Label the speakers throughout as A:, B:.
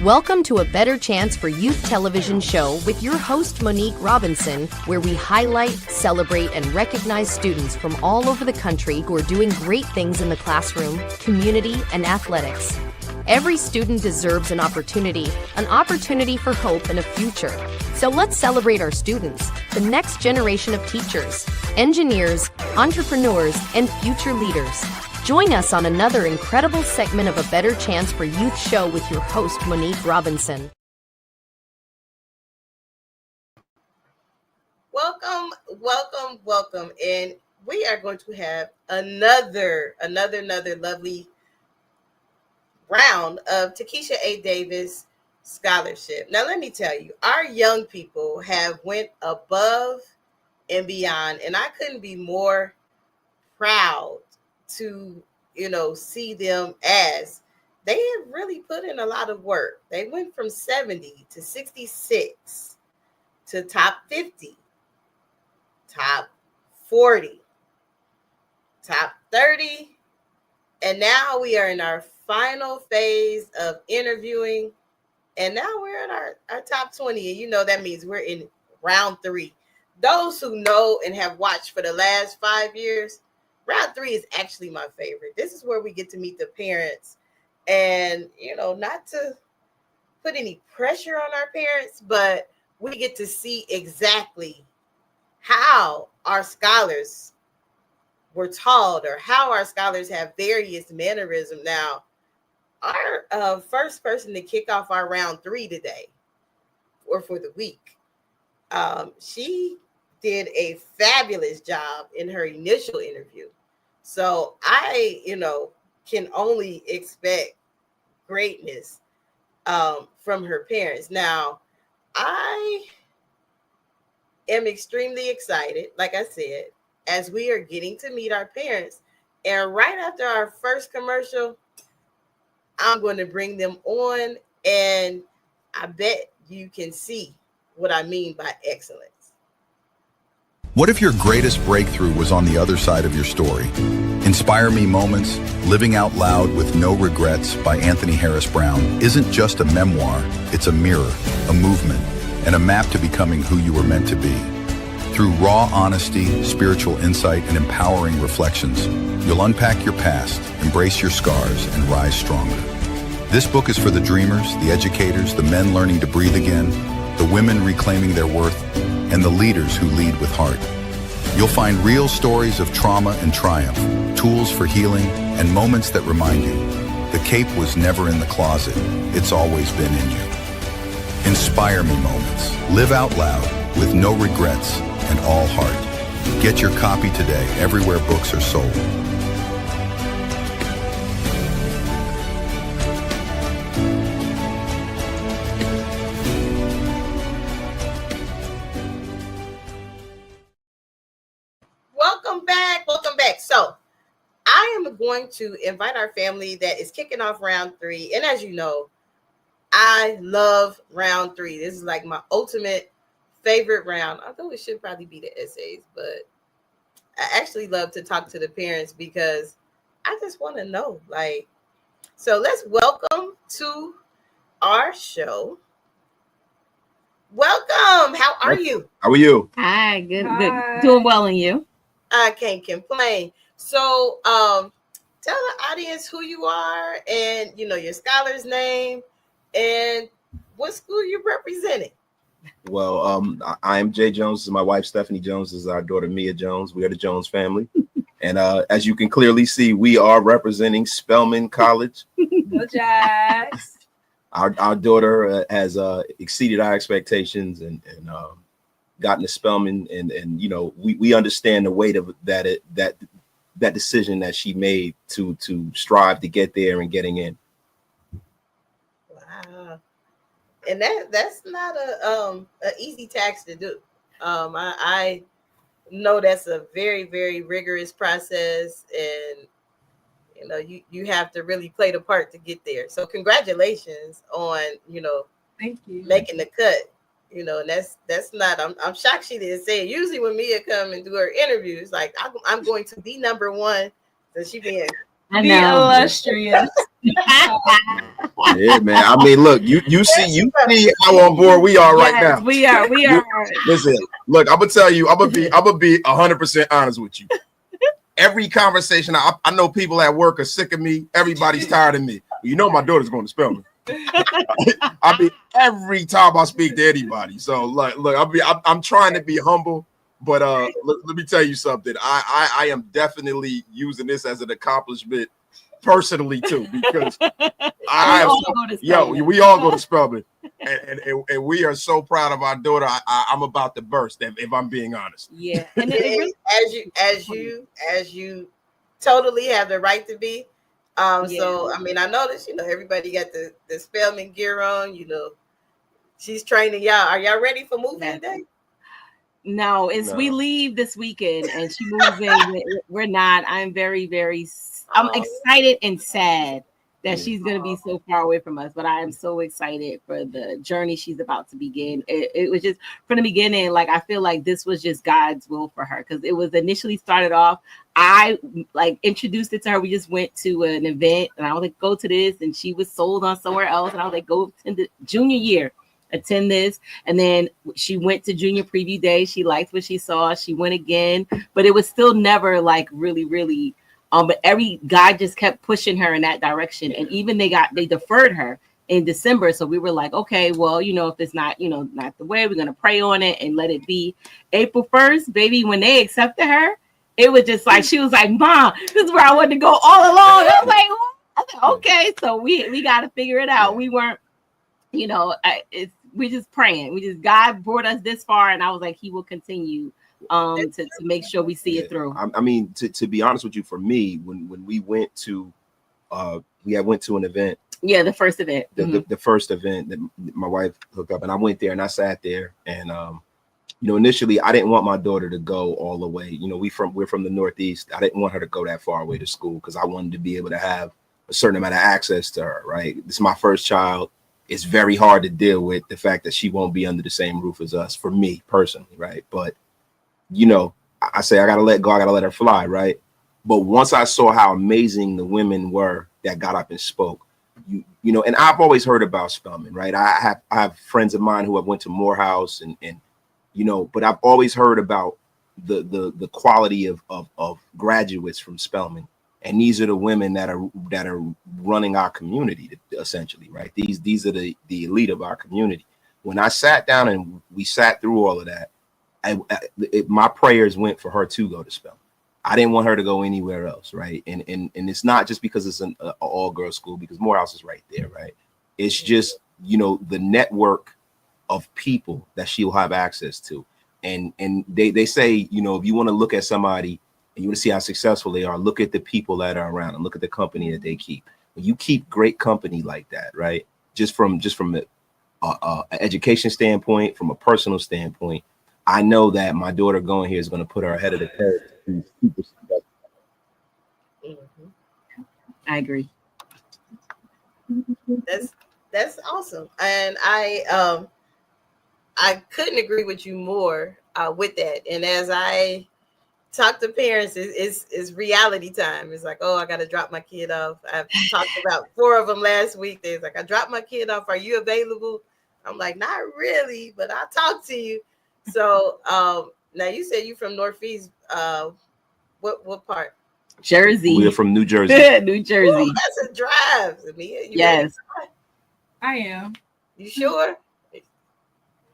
A: Welcome to A Better Chance for Youth television show with your host, Monique Robinson, where we highlight, celebrate, and recognize students from all over the country who are doing great things in the classroom, community, and athletics. Every student deserves an opportunity for hope and a future. So let's celebrate our students, the next generation of teachers, engineers, entrepreneurs, and future leaders. Join us on another incredible segment of A Better Chance for Youth show with your host, Monique Robinson.
B: Welcome. And we are going to have another lovely round of Takesha A. Davis scholarship. Now, let me tell you, our young people have went above and beyond, and I couldn't be more proud to, see them as they have really put in a lot of work. They went from 70 to 66 to top 50, top 40, top 30, and now we are in our final phase of interviewing, and now we're in our top 20, and that means we're in round 3. Those who know and have watched for the last 5 years, round 3 is actually my favorite. This is where we get to meet the parents, and not to put any pressure on our parents, but we get to see exactly how our scholars were taught or how our scholars have various mannerism. Now, our first person to kick off our round 3 today, or for the week, she did a fabulous job in her initial interview. So I, can only expect greatness from her parents. Now, I am extremely excited, like I said, as we are getting to meet our parents. And right after our first commercial, I'm going to bring them on, and I bet you can see what I mean by excellence.
C: What if your greatest breakthrough was on the other side of your story? Inspire Me Moments, Living Out Loud with No Regrets by Anthony Harris Brown isn't just a memoir, it's a mirror, a movement, and a map to becoming who you were meant to be. Through raw honesty, spiritual insight, and empowering reflections, you'll unpack your past, embrace your scars, and rise stronger. This book is for the dreamers, the educators, the men learning to breathe again, the women reclaiming their worth, and the leaders who lead with heart. You'll find real stories of trauma and triumph, tools for healing, and moments that remind you, the cape was never in the closet, it's always been in you. Inspire Me Moments. Live out loud with no regrets and all heart. Get your copy today everywhere books are sold.
B: Welcome back. So I am going to invite our family that is kicking off round 3. And as you know, I love round 3. This is like my ultimate favorite round, although it should probably be the essays, but I actually love to talk to the parents because I just want to know, so let's welcome to our show. Welcome. How are you?
C: How are you?
D: Hi, good. Doing well, and you?
B: I can't complain. So tell the audience who you are and, your scholar's name and what school you're representing.
E: Well, I'm Jay Jones. This is my wife, Stephanie Jones. This is our daughter, Mia Jones. We are the Jones family. And as you can clearly see, we are representing Spelman College.
D: Go Jags.
E: Our daughter has exceeded our expectations and gotten to Spelman. And we understand the weight of that decision that she made to strive to get there and getting in.
B: Wow. And that's not a easy task to do. I know that's a very, very rigorous process, and you have to really play the part to get there. So congratulations on
D: Thank you.
B: making the cut. And that's not. I'm shocked she didn't say it. Usually when Mia come and do her interviews, like I'm going to be number one, so she being
D: illustrious.
E: Yeah, man. I mean, look, you see how on board we are right now.
D: We are.
E: Listen, look, I'm gonna tell you, I'm gonna be 100% honest with you. Every conversation, I know people at work are sick of me. Everybody's tired of me. You know, my daughter's going to Spelman. I mean, every time I speak to anybody. So, look, I'm trying to be humble, but let me tell you something. I am definitely using this as an accomplishment personally too, because we all go to Spelman, and we are so proud of our daughter. I'm about to burst if I'm being honest.
D: Yeah,
B: and as you totally have the right to be. So I mean, I noticed, everybody got the Spelman gear on. She's training y'all. Are y'all ready for moving day?
D: No, we leave this weekend, and she moves in. We're not. I'm very, very. I'm excited and sad that she's going to be so far away from us, but I am so excited for the journey she's about to begin. It was just from the beginning, like, I feel like this was just God's will for her, because it was initially started off. I introduced it to her. We just went to an event, and I was like, go to this, and she was sold on somewhere else, and I was like, go attend the junior year, attend this. And then she went to junior preview day. She liked what she saw. She went again, but it was still never really. But God just kept pushing her in that direction. And even they deferred her in December. So we were like, okay, well, if it's not, not the way, we're going to pray on it and let it be. April 1st, baby, when they accepted her, it was just like, she was like, Mom, this is where I wanted to go all along. I was like, okay, so we got to figure it out. We weren't, we're just praying. God brought us this far. And I was like, he will continue to make sure we see it through.
E: I mean, to be honest with you, for me, when we went to went to an event.
D: Yeah, the first event.
E: The first event that my wife hooked up, and I went there and I sat there, and initially I didn't want my daughter to go all the way. We're from the Northeast. I didn't want her to go that far away to school, because I wanted to be able to have a certain amount of access to her. Right, this is my first child. It's very hard to deal with the fact that she won't be under the same roof as us, for me personally, right? But I say I gotta let go, I gotta let her fly, right? But once I saw how amazing the women were that got up and spoke, and I've always heard about Spelman, right? I have friends of mine who have went to Morehouse, and but I've always heard about the quality of graduates from Spelman, and these are the women that are running our community, essentially, right? These are the elite of our community. When I sat down and we sat through all of that, my prayers went for her to go to Spelman. I didn't want her to go anywhere else, right? And it's not just because it's an all-girls school, because Morehouse is right there, right? It's just, the network of people that she'll have access to. And they say, if you want to look at somebody and you want to see how successful they are, look at the people that are around and look at the company that they keep. When you keep great company like that, right? Just from an education standpoint, from a personal standpoint, I know that my daughter going here is going to put her ahead of the curve.
D: I agree.
B: That's awesome, and I couldn't agree with you more with that. And as I talk to parents, it's reality time. It's like, oh, I got to drop my kid off. I've talked about 4 of them last week. They're like, I dropped my kid off. Are you available? I'm like, not really, but I'll talk to you. So now you said you from Northeast. What part?
D: Jersey.
E: We're from New Jersey.
D: New Jersey.
B: Ooh, that's a drive.
D: Yes.
F: I am.
B: You sure?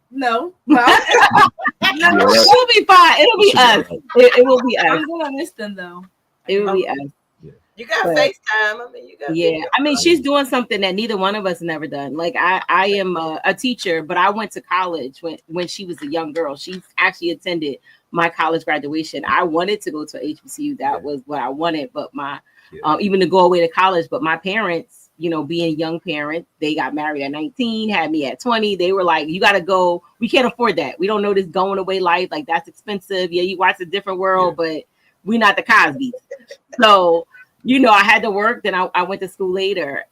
F: No.
D: No, it'll be fine. It'll be us. It will be us.
F: I'm gonna miss them though.
D: It will be us.
B: You got FaceTime. I mean, you got.
D: Yeah, I mean, she's doing something that neither one of us never done. Like I am a teacher, but I went to college when she was a young girl. She actually attended my college graduation. I wanted to go to HBCU. That was what I wanted, but even to go away to college. But my parents, being young parents, they got married at 19, had me at 20. They were like, you got to go. We can't afford that. We don't know this going away life. Like, that's expensive. Yeah, you watch a different world, but we're not the Cosbys. So, I had to work. Then I went to school later.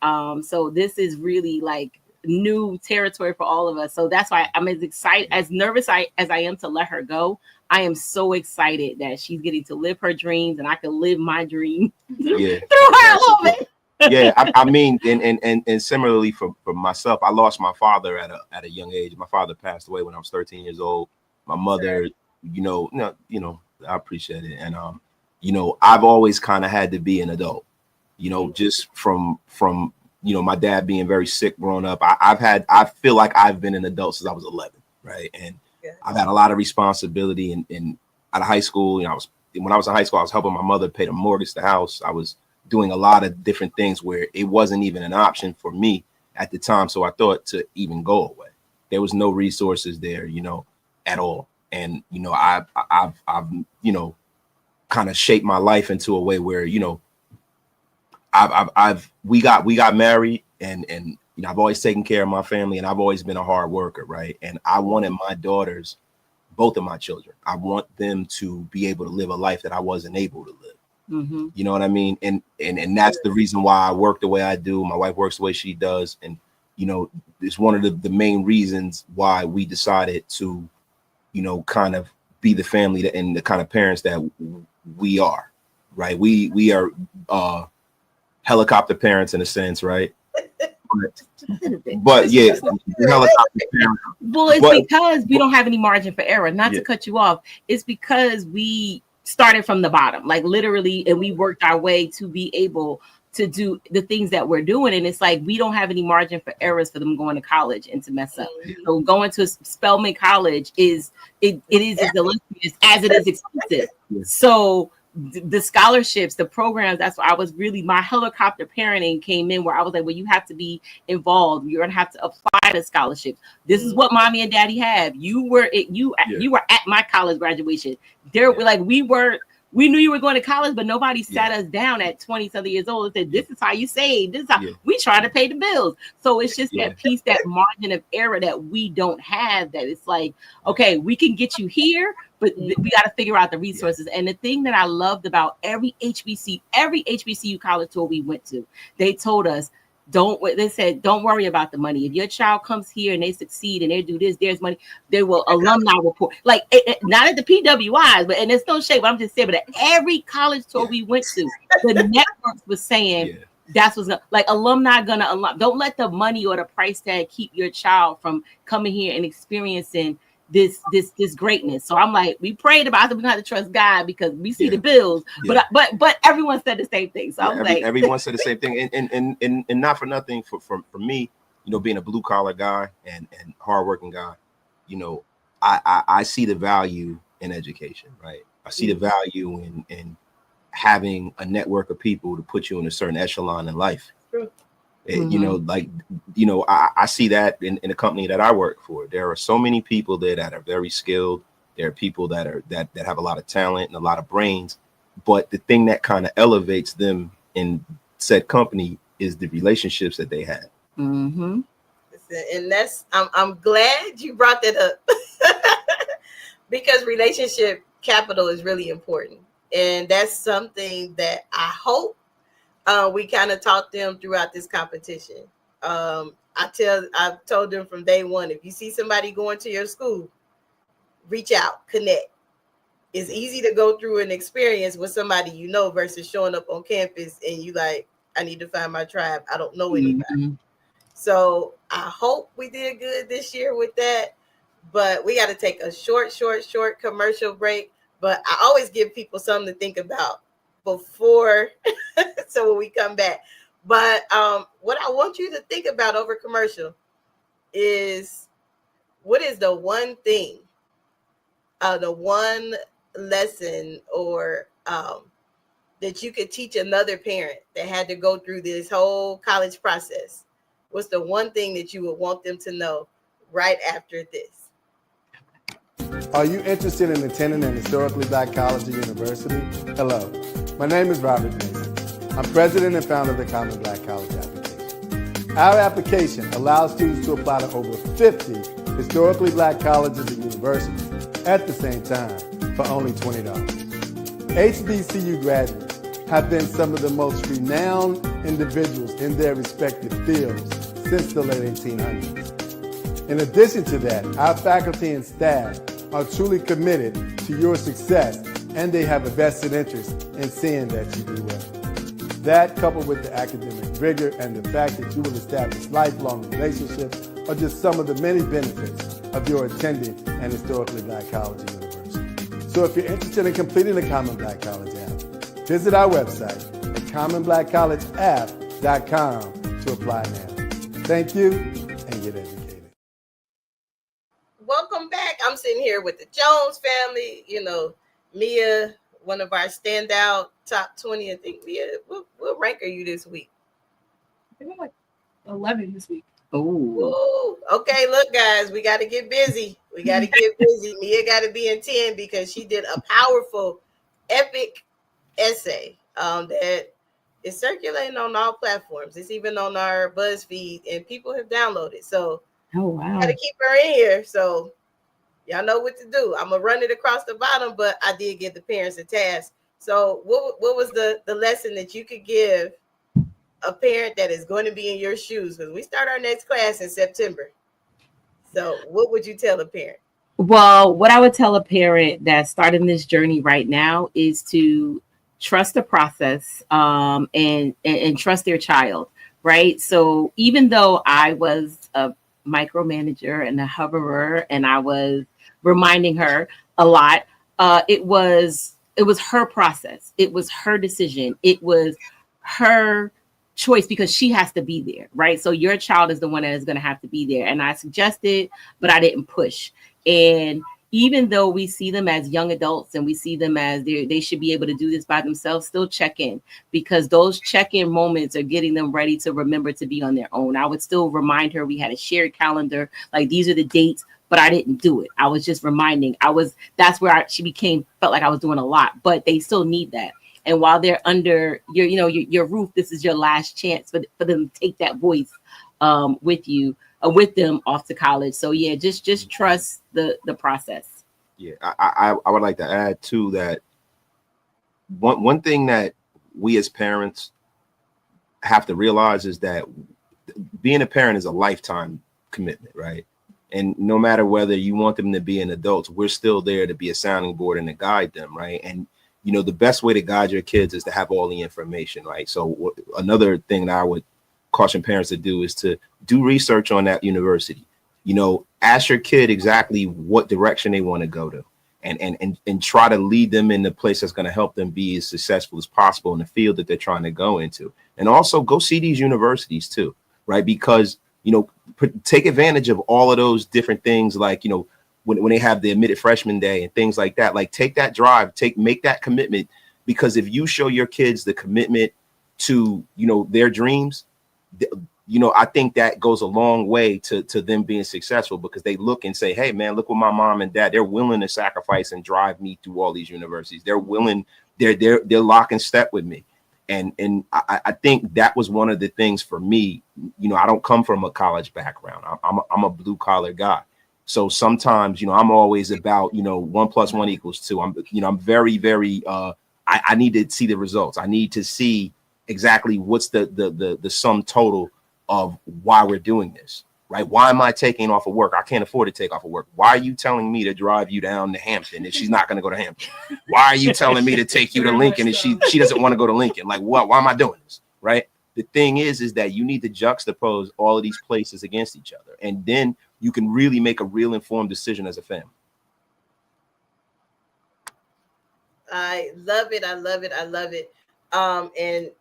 D: So this is really like new territory for all of us. So that's why I'm as excited, as nervous as I am to let her go. I am so excited that she's getting to live her dreams, and I can live my dream through her a little bit.
E: Yeah, I mean, and similarly for myself, I lost my father at a young age. My father passed away when I was 13 years old. My mother, I appreciate it, and I've always kind of had to be an adult, just from my dad being very sick growing up. I feel like I've been an adult since I was 11, right? And I've had a lot of responsibility in out of high school. When I was in high school, I was helping my mother pay the mortgage, the house. I was doing a lot of different things where it wasn't even an option for me at the time. So I thought to even go away. There was no resources there, at all. And, I've kind of shaped my life into a way where, we got married and I've always taken care of my family, and I've always been a hard worker. Right. And I wanted my daughters, both of my children, I want them to be able to live a life that I wasn't able to live. Mm-hmm. You know what I mean? And that's the reason why I work the way I do. My wife works the way she does. And, it's one of the main reasons why we decided to, kind of be the family and the kind of parents that we are, right? We are helicopter parents in a sense, right? But yeah, helicopter parents.
D: Well, it's because we don't have any margin for error. Not to cut you off. It's because we started from the bottom, like literally, and we worked our way to be able to do the things that we're doing. And it's like we don't have any margin for errors for them going to college and to mess up. So going to Spelman College is as illustrious as it is expensive. So the scholarships, the programs, that's why I was really, my helicopter parenting came in where I was like, well, you have to be involved. You're gonna have to apply to scholarships. This is what mommy and daddy have. You were at my college graduation. We knew you were going to college, but nobody sat us down at 20-something years old and said, this is how you save. This is how we try to pay the bills. So it's just that piece, that margin of error that we don't have, that it's like, okay, we can get you here, but we got to figure out the resources. And the thing that I loved about every HBCU college tour we went to, they told us, don't worry about the money. If your child comes here and they succeed and they do this, there's money. They will alumni report, like not at the PWIs, but and it's no shade. But I'm just saying, but at every college tour we went to, the networks was saying that's what's like alumni don't let the money or the price tag keep your child from coming here and experiencing this greatness. So I'm like, we prayed about it. We don't have to trust God because we see the bills, but everyone said the same thing. So I'm like,
E: everyone said the same thing, and not for nothing for me, being a blue collar guy and hardworking guy, I see the value in education, right? I see the value in having a network of people to put you in a certain echelon in life. True. I see that in the company that I work for. There are so many people there that are very skilled. There are people that have a lot of talent and a lot of brains. But the thing that kind of elevates them in said company is the relationships that they have.
B: Mm-hmm. And that's I'm glad you brought that up because relationship capital is really important, and that's something that I hope. We kind of taught them throughout this competition. I've told them from day one, if you see somebody going to your school, reach out, connect. It's easy to go through an experience with somebody versus showing up on campus and you like, I need to find my tribe. I don't know anybody. Mm-hmm. So I hope we did good this year with that. But we got to take a short commercial break. But I always give people something to think about before, so when we come back. But what I want you to think about over commercial is, what is the one thing, the one lesson or that you could teach another parent that had to go through this whole college process? What's the one thing that you would want them to know right after this?
G: Are you interested in attending an historically Black college or university? Hello, my name is Robert Mason. I'm president and founder of the Common Black College application. Our application allows students to apply to over 50 historically Black colleges and universities at the same time for only $20. HBCU graduates have been some of the most renowned individuals in their respective fields since the late 1800s. In addition to that, our faculty and staff are truly committed to your success, and they have a vested interest in seeing that you do well. That, coupled with the academic rigor and the fact that you will establish lifelong relationships, are just some of the many benefits of your attending an historically black college or university. So if you're interested in completing the Common Black College app, visit our website at commonblackcollegeapp.com to apply now. Thank you, and get educated.
B: Welcome back. I'm sitting here with the Jones family. You know, Mia, one of our standout top 20. I think, Mia, what rank are you this week?
F: I think I'm like 11 this week.
B: Oh, okay. Look, guys, we got to get busy. Mia got to be in 10 because she did a powerful, epic essay that is circulating on all platforms. It's even on our BuzzFeed, and people have downloaded. So, got to keep her in here. So, y'all know what to do. I'm gonna run it across the bottom, but I did give the parents a task. So, what was the lesson that you could give a parent that is going to be in your shoes? Because we start our next class in September. So what would you tell a parent?
D: Well, what I would tell a parent that's starting this journey right now is to trust the process and trust their child, right? So even though I was a micromanager and a hoverer and I was reminding her a lot, it was her process. It was her decision. It was her choice because she has to be there, right? So your child is the one that is going to have to be there. And I suggested, but I didn't push. And even though we see them as young adults and we see them as they should be able to do this by themselves, still check in, because those check-in moments are getting them ready to remember to be on their own. I would still remind her we had a shared calendar, like these are the dates, but I didn't do it. I was just reminding. That's where she felt like I was doing a lot, but they still need that. And while they're under your roof, this is your last chance for them to take that voice with them off to college. So yeah, just trust the process.
E: Yeah, I would like to add too that one thing that we as parents have to realize is that being a parent is a lifetime commitment, right? And no matter whether you want them to be an adult, we're still there to be a sounding board and to guide them, right? And the best way to guide your kids is to have all the information, right? So another thing that I would caution parents to do is to do research on that university. Ask your kid exactly what direction they want to go to, and try to lead them in the place that's going to help them be as successful as possible in the field that they're trying to go into. And also go see these universities too, right? Because, take advantage of all of those different things, like, when they have the admitted freshman day and things like that, like take that drive, make that commitment, because if you show your kids the commitment to, their dreams, I think that goes a long way to them being successful, because they look and say, hey man, look what my mom and dad, they're willing to sacrifice and drive me through all these universities. They're willing, they're lock in step with me. And I think that was one of the things for me. I don't come from a college background. I'm a blue collar guy. So sometimes, I'm always about, 1 + 1 = 2. I'm very, very, I need to see the results. I need to see exactly what's the sum total of why we're doing this, right? Why am I taking off of work? I can't afford to take off of work. Why are you telling me to drive you down to Hampton if she's not going to go to Hampton? Why are you telling me to take you to Lincoln if she doesn't want to go to Lincoln? Like, what? Why am I doing this, right? The thing is that you need to juxtapose all of these places against each other, and then you can really make a real informed decision as a family.
B: I love it. And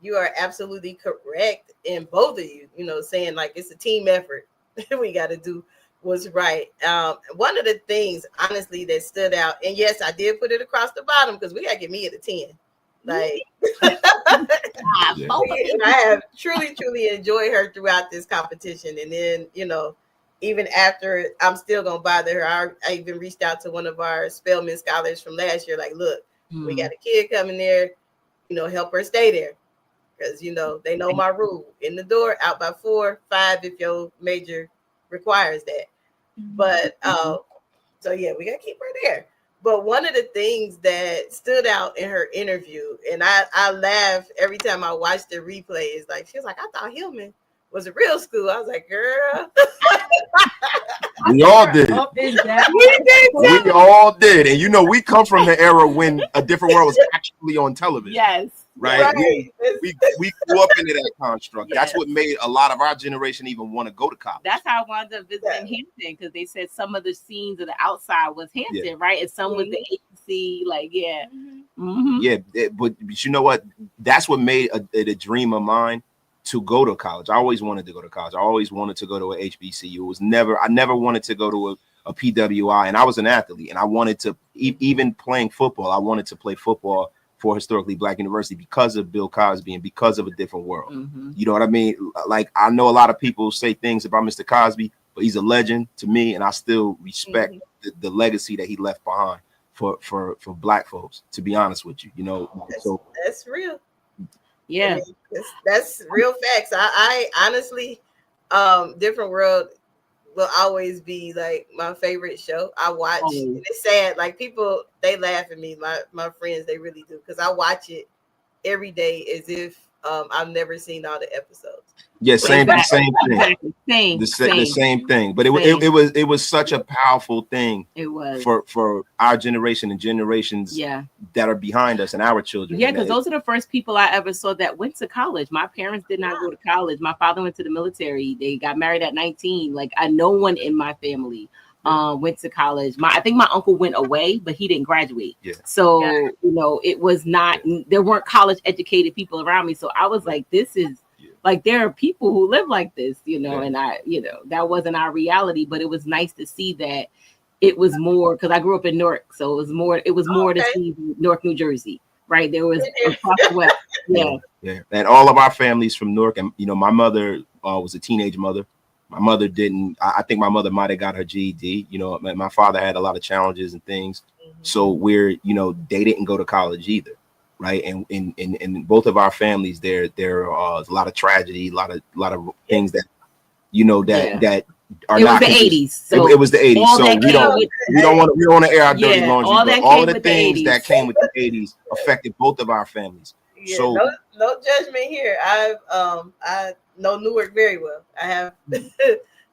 B: you are absolutely correct in both of you, saying like it's a team effort. We got to do what's right. One of the things, honestly, that stood out, and yes, I did put it across the bottom because we got to get me at a 10. Like, I have truly enjoyed her throughout this competition. And then, even after, I'm still going to bother her. I even reached out to one of our Spelman scholars from last year. Like, look, we got a kid coming there, help her stay there. Because, they know my rule. In the door, out by 4, 5 if your major requires that. But, so yeah, we got to keep her there. But one of the things that stood out in her interview, and I laugh every time I watch the replay, is like, she was like, I thought Hillman was a real school. I was like, girl.
E: We all did. We all did. And you know, we come from the era when A Different World was actually on television.
D: Yes.
E: Right. We grew up into that construct.
D: Yes.
E: That's what made a lot of our generation even want to go to college.
D: That's how I wound up visiting Hampton, because they said some of the scenes of the outside was Hampton, right? And some with the agency, like,
E: but you know what? That's what made a dream of mine to go to college. I always wanted to go to college. I always wanted to go to a HBCU. I never wanted to go to a PWI, and I was an athlete, and I wanted to, even playing football, I wanted to play football for historically Black university because of Bill Cosby and because of A Different World. You know what I mean? Like, I know a lot of people say things about Mr. Cosby, but he's a legend to me, and I still respect the legacy that he left behind for Black folks, to be honest with you. You know,
B: that's real.
D: Yeah,
B: I mean, that's real facts. I honestly, Different World will always be like my favorite show. I watch. And it's sad. Like, people, they laugh at me. My friends, they really do, because I watch it every day as if I've never seen all the episodes.
E: Yeah, same thing.
D: Same.
E: The same thing. But it was such a powerful thing.
D: It was
E: for our generation and generations that are behind us and our children.
D: Yeah, because those are the first people I ever saw that went to college. My parents did not go to college. My father went to the military. They got married at 19. Like, no one in my family went to college. I think my uncle went away, but he didn't graduate. Yeah. So you know, it was not. There weren't college educated people around me. So I was like, this is. Like, there are people who live like this, you know, and that wasn't our reality, but it was nice to see that it was more, because I grew up in Newark, so it was more to see Newark, New Jersey, right? There was across the West.
E: Yeah. And all of our families from Newark, and, you know, my mother was a teenage mother. My mother didn't, I think my mother might've got her GED, you know, my father had a lot of challenges and things. So they didn't go to college either. Right. And in both of our families, there a lot of tragedy, a lot of things that, you know, that are not.
D: It was the 80s. So
E: it was the 80s. So we don't want to air our dirty laundry. But all of the things that came with the 80s affected both of our families.
B: Yeah,
E: so
B: no judgment here. I know Newark very well. I have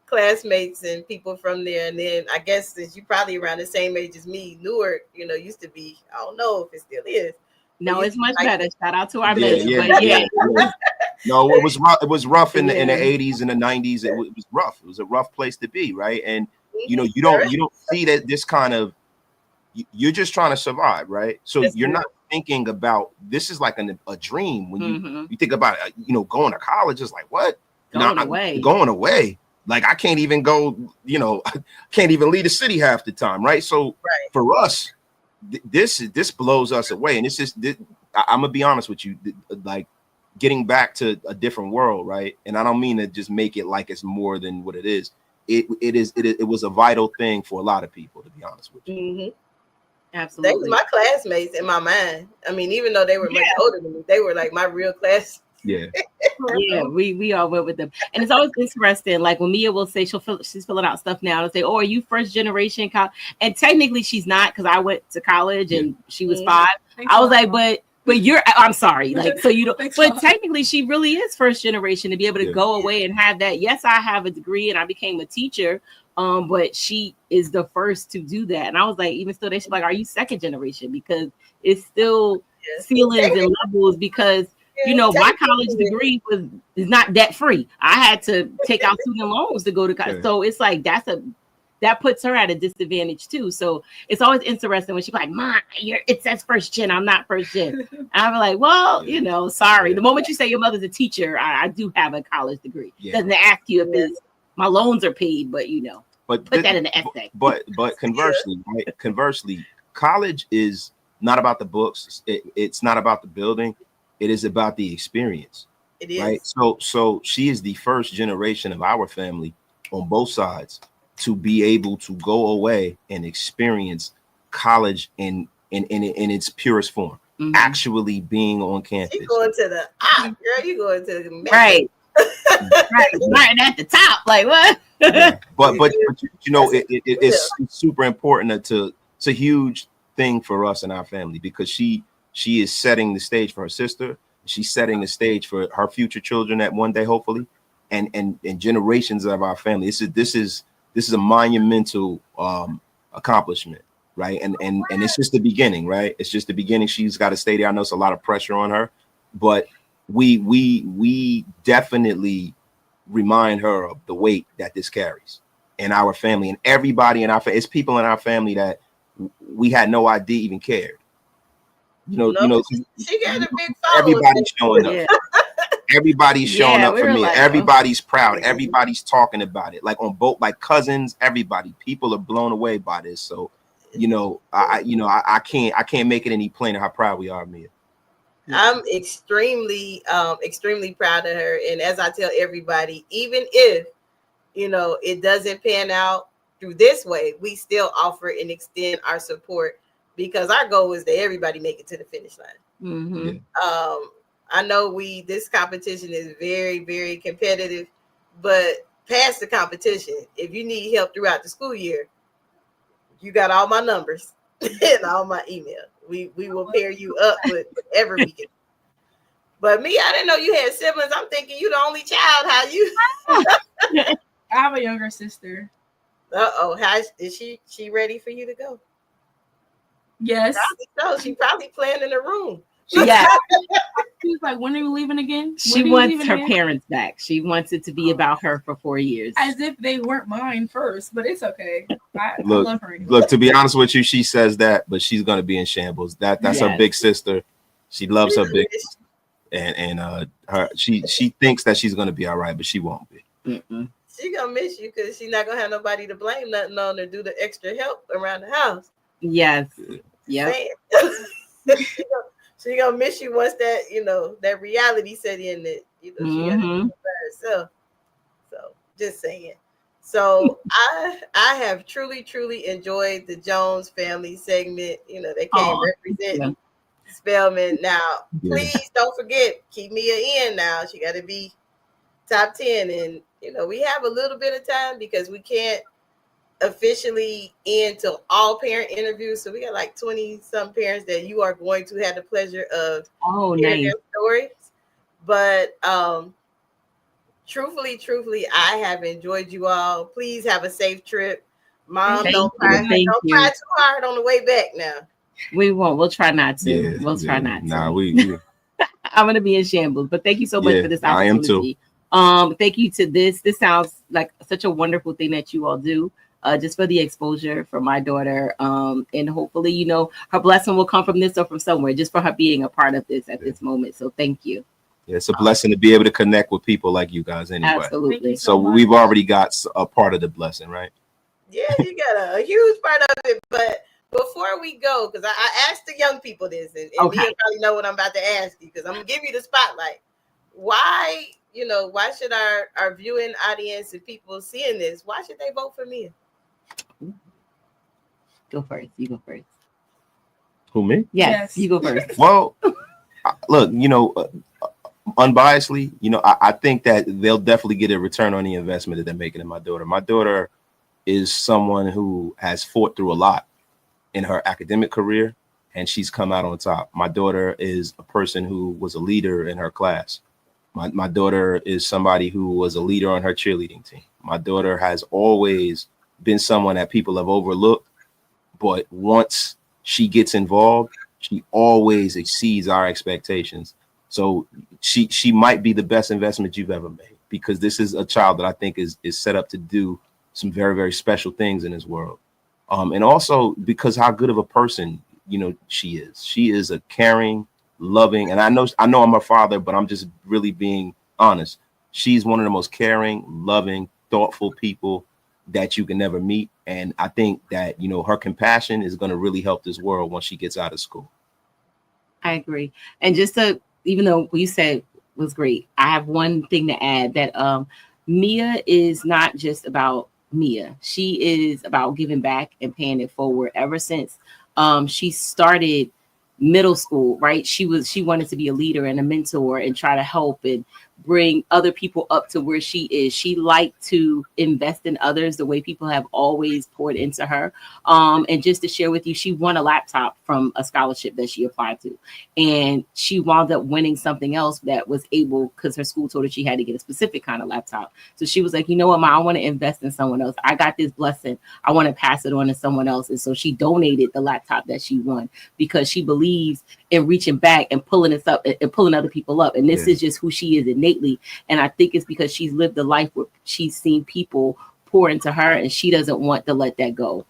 B: classmates and people from there. And then I guess since you're probably around the same age as me, Newark, you know, used to be, I don't know if it still is.
D: No, it's much better. Shout out to our
E: men. No, it was rough in the 80s and the 90s. It was rough. It was a rough place to be, right? And you know, you don't see that this kind of, you're just trying to survive, right? So you're not thinking about, this is like a dream when you think about you know, going to college is like, what? Going away. Like, I can't even go, you know, I can't even leave the city half the time, right? So for us, this blows us away. And I'm gonna be honest with you, like, getting back to A Different World, right? And I don't mean to just make it like it's more than what it is. It was a vital thing for a lot of people, to be honest with you.
D: Absolutely.
B: They was my classmates in my mind. I mean, even though they were much older than me, they were like my real class.
E: Yeah.
D: We all went with them. And it's always interesting. Like, when Mia will say she's filling out stuff now and say, "Oh, are you first generation college?" And technically she's not, because I went to college and she was 5. I was like, but I'm sorry. Like, so you don't, but technically she really is first generation to be able to go away and have that. Yes, I have a degree and I became a teacher. But she is the first to do that. And I was like, even still, they should like, are you second generation? Because it's still ceilings and levels, because you know, my college degree is not debt free. I had to take out student loans to go to college. So it's like, that puts her at a disadvantage too. So it's always interesting when she's like, "Mom, it says first gen. I'm not first gen." And I'm like, well, you know, sorry. The moment you say your mother's a teacher, I do have a college degree. Doesn't ask you if it's my loans are paid, but you know, put that in the essay. But
E: conversely, college is not about the books. It's not about the building. It is about the experience.
B: It is.
E: Right. So she is the first generation of our family on both sides to be able to go away and experience college in its purest form, actually being on campus.
B: You going to the girl, you going to the
D: right. right at the top, like what?
E: But you know, it's super important it's a huge thing for us and our family, because she is setting the stage for her sister. She's setting the stage for her future children at one day, hopefully. and generations of our family. This is a monumental accomplishment, right? And it's just the beginning, right? It's just the beginning. She's got to stay there. I know it's a lot of pressure on her, but we definitely remind her of the weight that this carries in our family, and everybody in our family. It's people in our family that we had no idea even cared. She got a big following. Everybody's showing up. Yeah. Everybody's showing up for me. Like, everybody's proud. Everybody's talking about it. Like on both, like cousins, everybody. People are blown away by this. So, I can't make it any plainer how proud we are of Mia.
B: I'm extremely proud of her. And as I tell everybody, even if, it doesn't pan out through this way, we still offer and extend our support, because our goal is that everybody make it to the finish line. Mm-hmm. I know this competition is very, very competitive, but past the competition, if you need help throughout the school year, you got all my numbers and all my email. We will pair you up with every weekend. But me, I didn't know you had siblings. I'm thinking you the only child. How you?
F: I have a younger sister.
B: How is she ready for you to go?
F: Yes.
B: Probably so. She probably playing in the room.
D: Yeah.
F: She's like, when are you leaving again?
D: She wants her parents back. She wants it to be about her for 4 years.
F: As if they weren't mine first, but it's okay. I love her anyway.
E: Look, to be honest with you, she says that, but she's gonna be in shambles. That's her big sister. She loves her big sister. And she thinks that she's gonna be all right, but she won't be.
D: Mm-mm.
B: She gonna miss you because she's not gonna have nobody to blame nothing on to do the extra help around the house.
D: Yes. Yeah.
B: She gonna miss you once that that reality set in that she got to do it by herself. So just saying. So I have truly enjoyed the Jones family segment. They came representing Spelman. Now, please don't forget, keep Mia in now. She got to be top 10, and we have a little bit of time because we can't officially end till all parent interviews, so we got like 20 some parents that you are going to have the pleasure of hearing their stories. But truthfully, I have enjoyed you all. Please have a safe trip. Mom, don't cry too hard on the way back now.
D: We won't. We'll try not to. Try not to.
E: Nah, we
D: I'm gonna be in shambles, but thank you so much for this opportunity.
E: I am too.
D: Thank you to this. This sounds like such a wonderful thing that you all do. Just for the exposure for my daughter. And hopefully, her blessing will come from this or from somewhere, just for her being a part of this at this moment. So thank you.
E: Yeah, it's a blessing to be able to connect with people like you guys anyway.
D: Absolutely.
E: So we've already got a part of the blessing, right?
B: Yeah, you got a huge part of it. But before we go, because I asked the young people this, and you probably know what I'm about to ask you, because I'm going to give you the spotlight. Why should our viewing audience and people seeing this, why should they vote for Mia?
D: Go first. You go first.
E: Who, me?
D: Yes. You go first.
E: Well, look, unbiasedly, I think that they'll definitely get a return on the investment that they're making in my daughter. My daughter is someone who has fought through a lot in her academic career, and she's come out on top. My daughter is a person who was a leader in her class. My daughter is somebody who was a leader on her cheerleading team. My daughter has always been someone that people have overlooked, but once she gets involved, she always exceeds our expectations. So she might be the best investment you've ever made, because this is a child that I think is set up to do some very, very special things in this world. And also because how good of a person, she is. She is a caring, loving, and I know I'm her father, but I'm just really being honest. She's one of the most caring, loving, thoughtful people that you can never meet. And I think that, her compassion is going to really help this world once she gets out of school.
D: I agree. And even though what you said was great, I have one thing to add, that Mia is not just about Mia. She is about giving back and paying it forward. Ever since she started middle school, right? She wanted to be a leader and a mentor and try to help and bring other people up to where she is. She liked to invest in others the way people have always poured into her. And just to share with you, she won a laptop from a scholarship that she applied to. And she wound up winning something else that was able, because her school told her she had to get a specific kind of laptop. So she was like, you know what, Ma, I want to invest in someone else. I got this blessing. I want to pass it on to someone else. And so she donated the laptop that she won because she believes in reaching back and pulling us up and pulling other people up. And this is just who she is innately. And I think it's because she's lived a life where she's seen people pour into her and she doesn't want to let that go.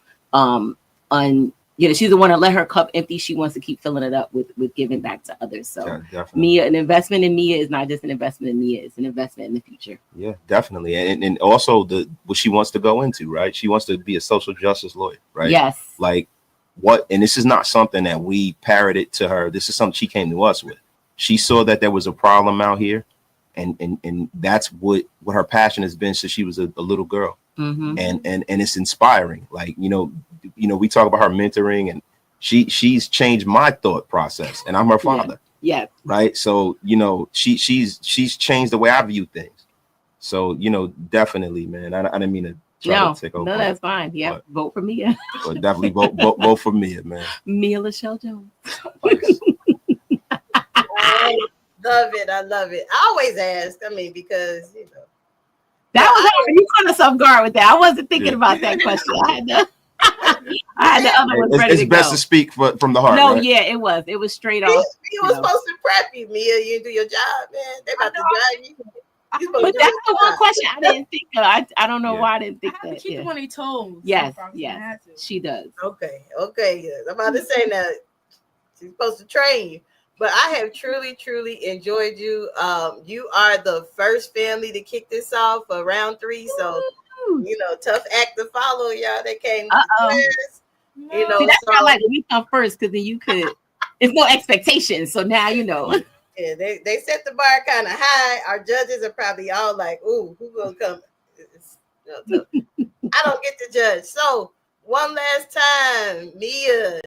D: She's the one to let her cup empty. She wants to keep filling it up with giving back to others. So Mia, an investment in Mia is not just an investment in Mia, it's an investment in the future. Yeah,
E: definitely. And also what she wants to go into, right? She wants to be a social justice lawyer, right?
D: Yes.
E: Like and this is not something that we parroted to her. This is something she came to us with. She saw that there was a problem out here. And that's what her passion has been since she was a little girl. Mm-hmm. And it's inspiring. Like, we talk about her mentoring, and she's changed my thought process, and I'm her father.
D: Yeah.
E: Right. So, she's changed the way I view things. So, definitely, man. I didn't mean to try to take over.
D: No, that's fine. Yeah. Vote for Mia.
E: But definitely vote for Mia, man.
D: Mia Lachelle Jones.
B: I love it. I always ask. I mean, because
D: that was hard. You caught us off guard with that. I wasn't thinking about that question. I had the other one ready to go.
E: It's best to speak from the heart.
D: No,
E: right?
D: Yeah, it was. It was straight off.
B: Mia was supposed to prep you, Mia. You didn't do your job, man. They about to drive you.
D: But that's the one question I didn't think of. I don't know why I didn't think that.
F: Keep them on their toes.
D: Yes, she does.
B: Okay. Yes. I'm about to say that she's supposed to train you. But I have truly, truly enjoyed you. You are the first family to kick this off for round 3. So, tough act to follow, y'all. They came first.
D: See, that's why I like when we come first, because then you could. There's no expectations, so now you know.
B: Yeah, they set the bar kind of high. Our judges are probably all like, "Ooh, who gonna come?" I don't get to judge. So one last time, Mia,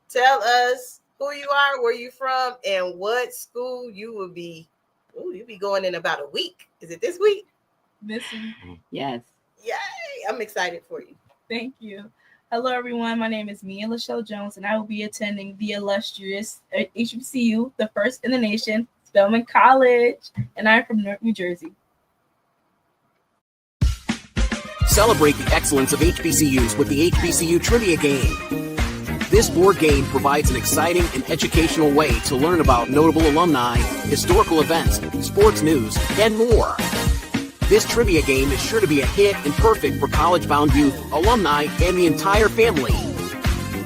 B: tell us who you are, where you from, and what school you will be. You'll be going in about a week. Is it this week?
F: This week.
D: Yes.
B: Yay! I'm excited for you.
F: Thank you. Hello, everyone. My name is Mia Lachelle Jones, and I will be attending the illustrious HBCU, the first in the nation, Spelman College, and I'm from Newark, New Jersey.
H: Celebrate the excellence of HBCUs with the HBCU Trivia Game. This board game provides an exciting and educational way to learn about notable alumni, historical events, sports news, and more. This trivia game is sure to be a hit and perfect for college-bound youth, alumni, and the entire family.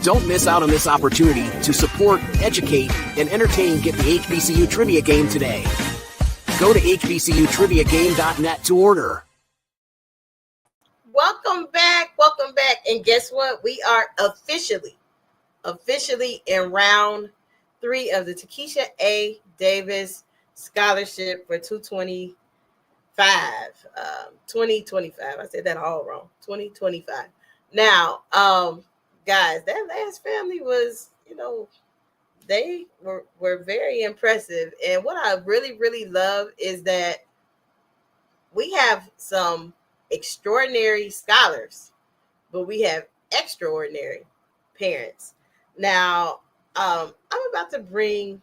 H: Don't miss out on this opportunity to support, educate, and entertain Get the HBCU Trivia Game today. Go to hbcutriviagame.net to order.
B: Welcome back. And guess what? We are officially in round 3 of the Takesha A. Davis Scholarship for 2025. 2025. I said that all wrong. 2025. Now, guys, that last family was, they were very impressive. And what I really, really love is that we have some extraordinary scholars, but we have extraordinary parents. Now, I'm about to bring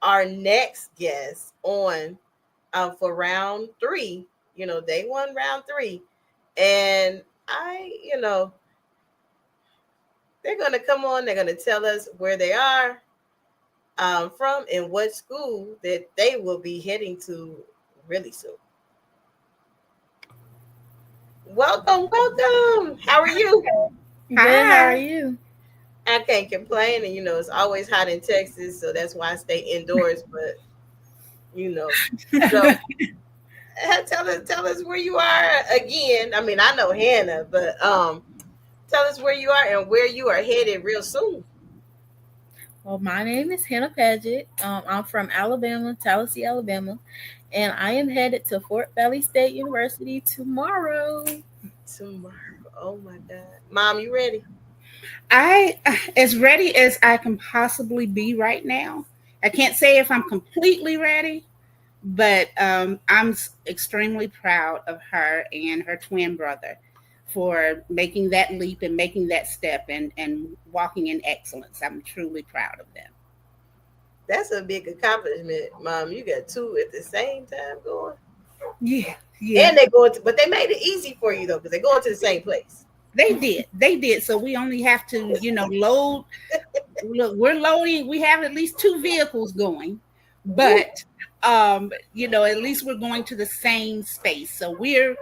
B: our next guest on for round 3. They won round 3. And they're going to come on. They're going to tell us where they are from and what school that they will be heading to really soon. Welcome. How are you?
I: Good. How are you?
B: I can't complain, and it's always hot in Texas, so that's why I stay indoors. But so tell us where you are again. I mean, I know Hannah, but tell us where you are and where you are headed real soon.
I: Well, my name is Hannah Padgett. I'm from Alabama, Tallahassee, Alabama, and I am headed to Fort Valley State University tomorrow.
B: Oh my God, Mom, you ready?
J: As ready as I can possibly be right now. I can't say if I'm completely ready, but I'm extremely proud of her and her twin brother for making that leap and making that step and walking in excellence. I'm truly proud of them.
B: That's a big accomplishment, Mom. You got two at the same time going.
J: Yeah.
B: And they go to, but they made it easy for you though, because they go into the same place.
J: They did. So we only have to, load. Look, we're loading. We have at least 2 vehicles going, but at least we're going to the same space. So we're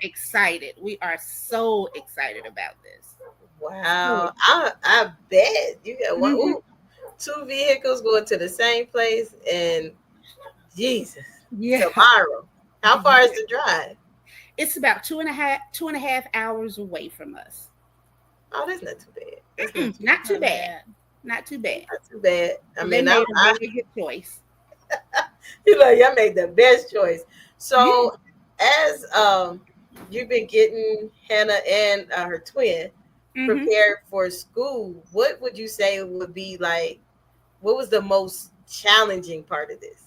J: excited. We are so excited about this.
B: Wow, I bet you got one. 2 vehicles going to the same place, and Jesus, tomorrow. How far is the drive?
J: It's about 2.5 hours away from us.
B: Oh, that's not too bad.
J: Not too bad. Not too bad.
B: I mean,
J: I made a good choice.
B: Y'all made the best choice. So, as you've been getting Hannah and her twin prepared for school, what would you say would be like? What was the most challenging part of this?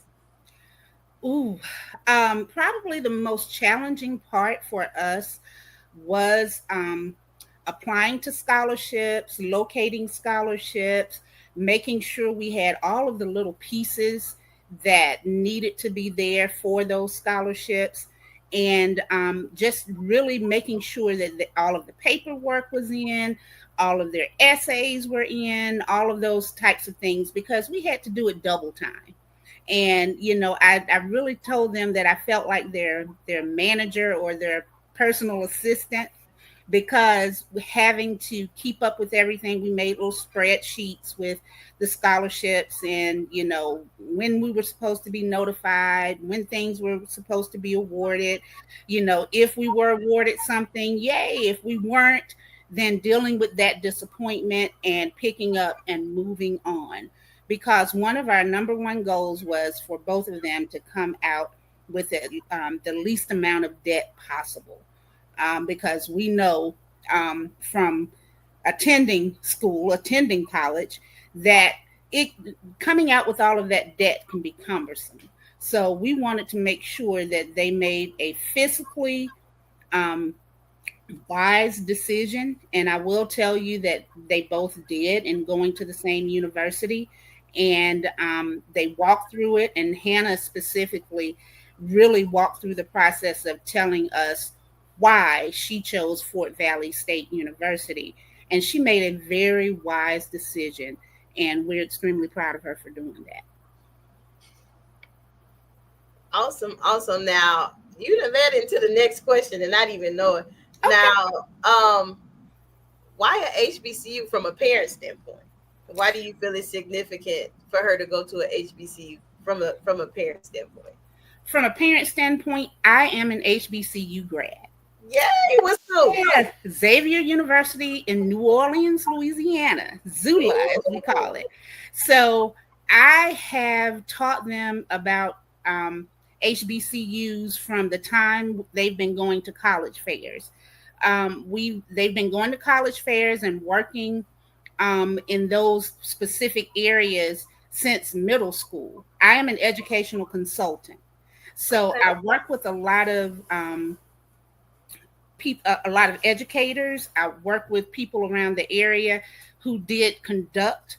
J: Probably the most challenging part for us was applying to scholarships, locating scholarships, making sure we had all of the little pieces that needed to be there for those scholarships, and just really making sure that all of the paperwork was in, all of their essays were in, all of those types of things, because we had to do it double time. And, I really told them that I felt like their manager or their personal assistant, because having to keep up with everything, we made little spreadsheets with the scholarships and, when we were supposed to be notified, when things were supposed to be awarded, if we were awarded something, yay. If we weren't, then dealing with that disappointment and picking up and moving on. Because one of our number one goals was for both of them to come out with the least amount of debt possible. Because we know from attending college, that coming out with all of that debt can be cumbersome. So we wanted to make sure that they made a fiscally wise decision. And I will tell you that they both did in going to the same university. And they walked through it, and Hannah specifically really walked through the process of telling us why she chose Fort Valley State University. And she made a very wise decision, and we're extremely proud of her for doing that.
B: Awesome. Now, you done led into the next question and not even know it. Okay. Now, why a HBCU from a parent standpoint? Why do you feel it's significant for her to go to a HBCU from a parent standpoint?
J: From a parent standpoint, I am an HBCU grad.
B: Yay! What's up?
J: Yes, Xavier University in New Orleans, Louisiana, Zula, as we call it. So I have taught them about HBCUs from the time they've been going to college fairs. They've been going to college fairs and working in those specific areas since middle school. I am an educational consultant. So I work with a lot of educators. I work with people around the area who did conduct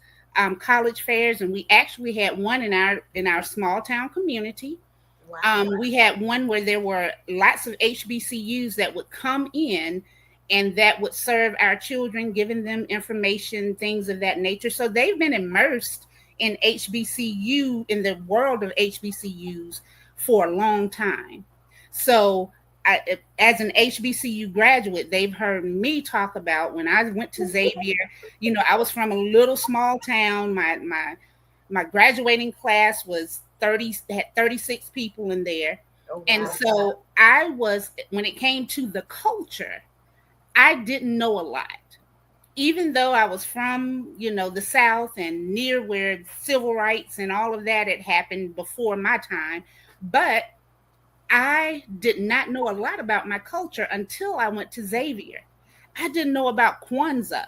J: college fairs, and we actually had one in our small town community. Wow. We had one where there were lots of HBCUs that would come in and that would serve our children, giving them information, things of that nature. So they've been immersed in HBCU, in the world of HBCUs for a long time. So as an HBCU graduate, they've heard me talk about when I went to Xavier, I was from a little small town. My graduating class was had 36 people in there. Oh, wow. And so when it came to the culture, I didn't know a lot, even though I was from, the South and near where civil rights and all of that had happened before my time. But I did not know a lot about my culture until I went to Xavier. I didn't know about Kwanzaa.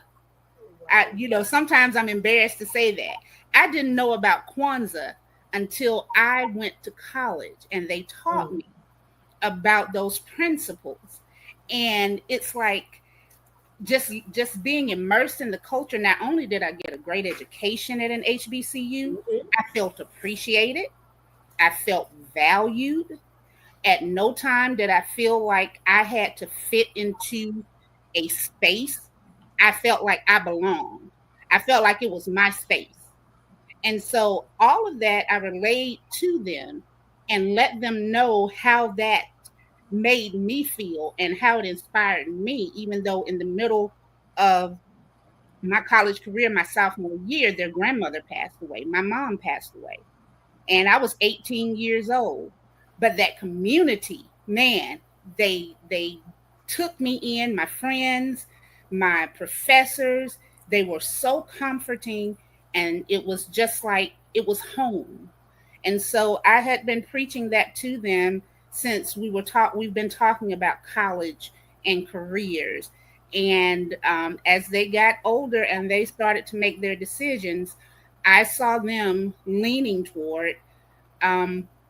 J: Sometimes I'm embarrassed to say that. I didn't know about Kwanzaa until I went to college and they taught me about those principles. And it's like just being immersed in the culture. Not only did I get a great education at an HBCU, I felt appreciated. I felt valued. At no time did I feel like I had to fit into a space. I felt like I belonged. I felt like it was my space. And so all of that I relayed to them and let them know how that made me feel and how it inspired me, even though in the middle of my college career, my sophomore year, their grandmother passed away. My mom passed away. And I was 18 years old. But that community, man, they took me in, my friends, my professors, they were so comforting, and it was just like it was home. And so I had been preaching that to them since we've been talking about college and careers. And as they got older and they started to make their decisions, I saw them leaning toward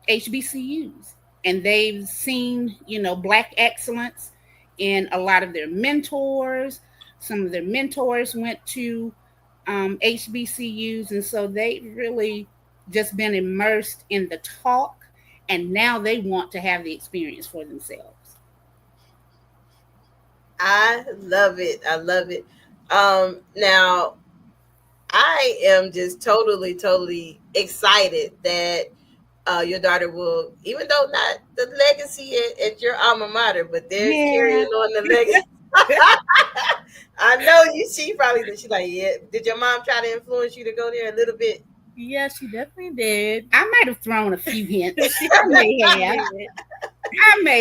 J: HBCUs, and they've seen, Black excellence in a lot of their mentors. Some of their mentors went to HBCUs, and so they've really just been immersed in the talk, and now they want to have the experience for themselves.
B: I love it. I love it. Now, I am just totally excited that your daughter will, even though not the legacy at your alma mater, but they're carrying on the legacy. I know she's like, yeah. Did your mom try to influence you to go there a little bit?
I: Yeah, she definitely did.
J: I might have thrown a few hints. I may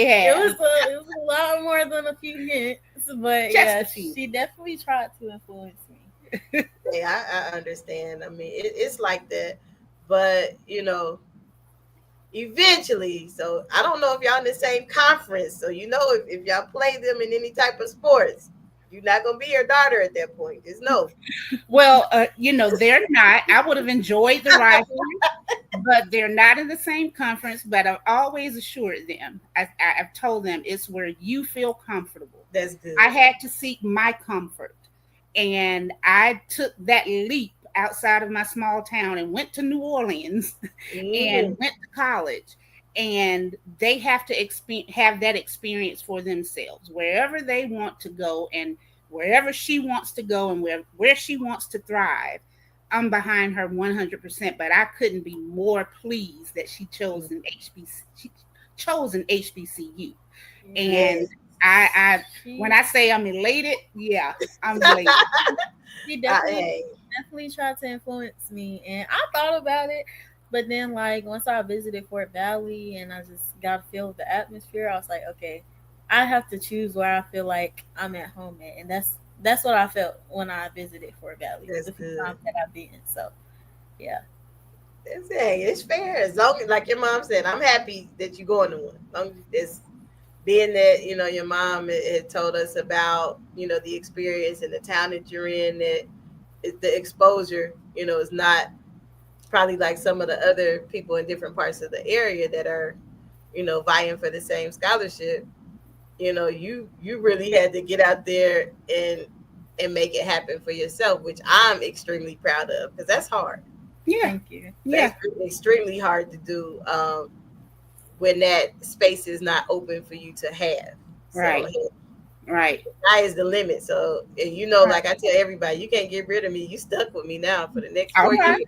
J: have.
I: It was a lot more than a few hints, but she definitely tried to influence me.
B: Yeah, I understand. I mean, it's like that, but eventually. So I don't know if y'all in the same conference. So if y'all play them in any type of sports, you're not gonna be your daughter at that point. Just no.
J: Well, they're not. I would have enjoyed the rivalry, but they're not in the same conference. But I've always assured them. I've told them it's where you feel comfortable.
B: That's good.
J: I had to seek my comfort, and I took that leap outside of my small town and went to New Orleans and went to college. And they have to have that experience for themselves, wherever they want to go and wherever she wants to go and where she wants to thrive. I'm behind her 100%, but I couldn't be more pleased that she chose an HBCU. And I when I say I'm elated, I'm elated.
I: She definitely tried to influence me, and I thought about it, but then once I visited Fort Valley and I just got a feel of the atmosphere, I was like, okay, I have to choose where I feel like I'm at home at, and that's what I felt when I visited Fort Valley.
B: That's
I: the few times that I've been. So yeah,
B: it's fair. As long as, like your mom said, I'm happy that you're going to one. It's being that your mom had told us about the experience and the town that you're in, that the exposure is not probably like some of the other people in different parts of the area that are vying for the same scholarship. You really had to get out there and make it happen for yourself, which I'm extremely proud of, because that's hard.
I: Thank you.
B: That's extremely hard to do when that space is not open for you to have.
J: Right.
B: So,
J: right.
B: That is the limit. So, like I tell everybody, you can't get rid of me. You stuck with me now for the next 4 years.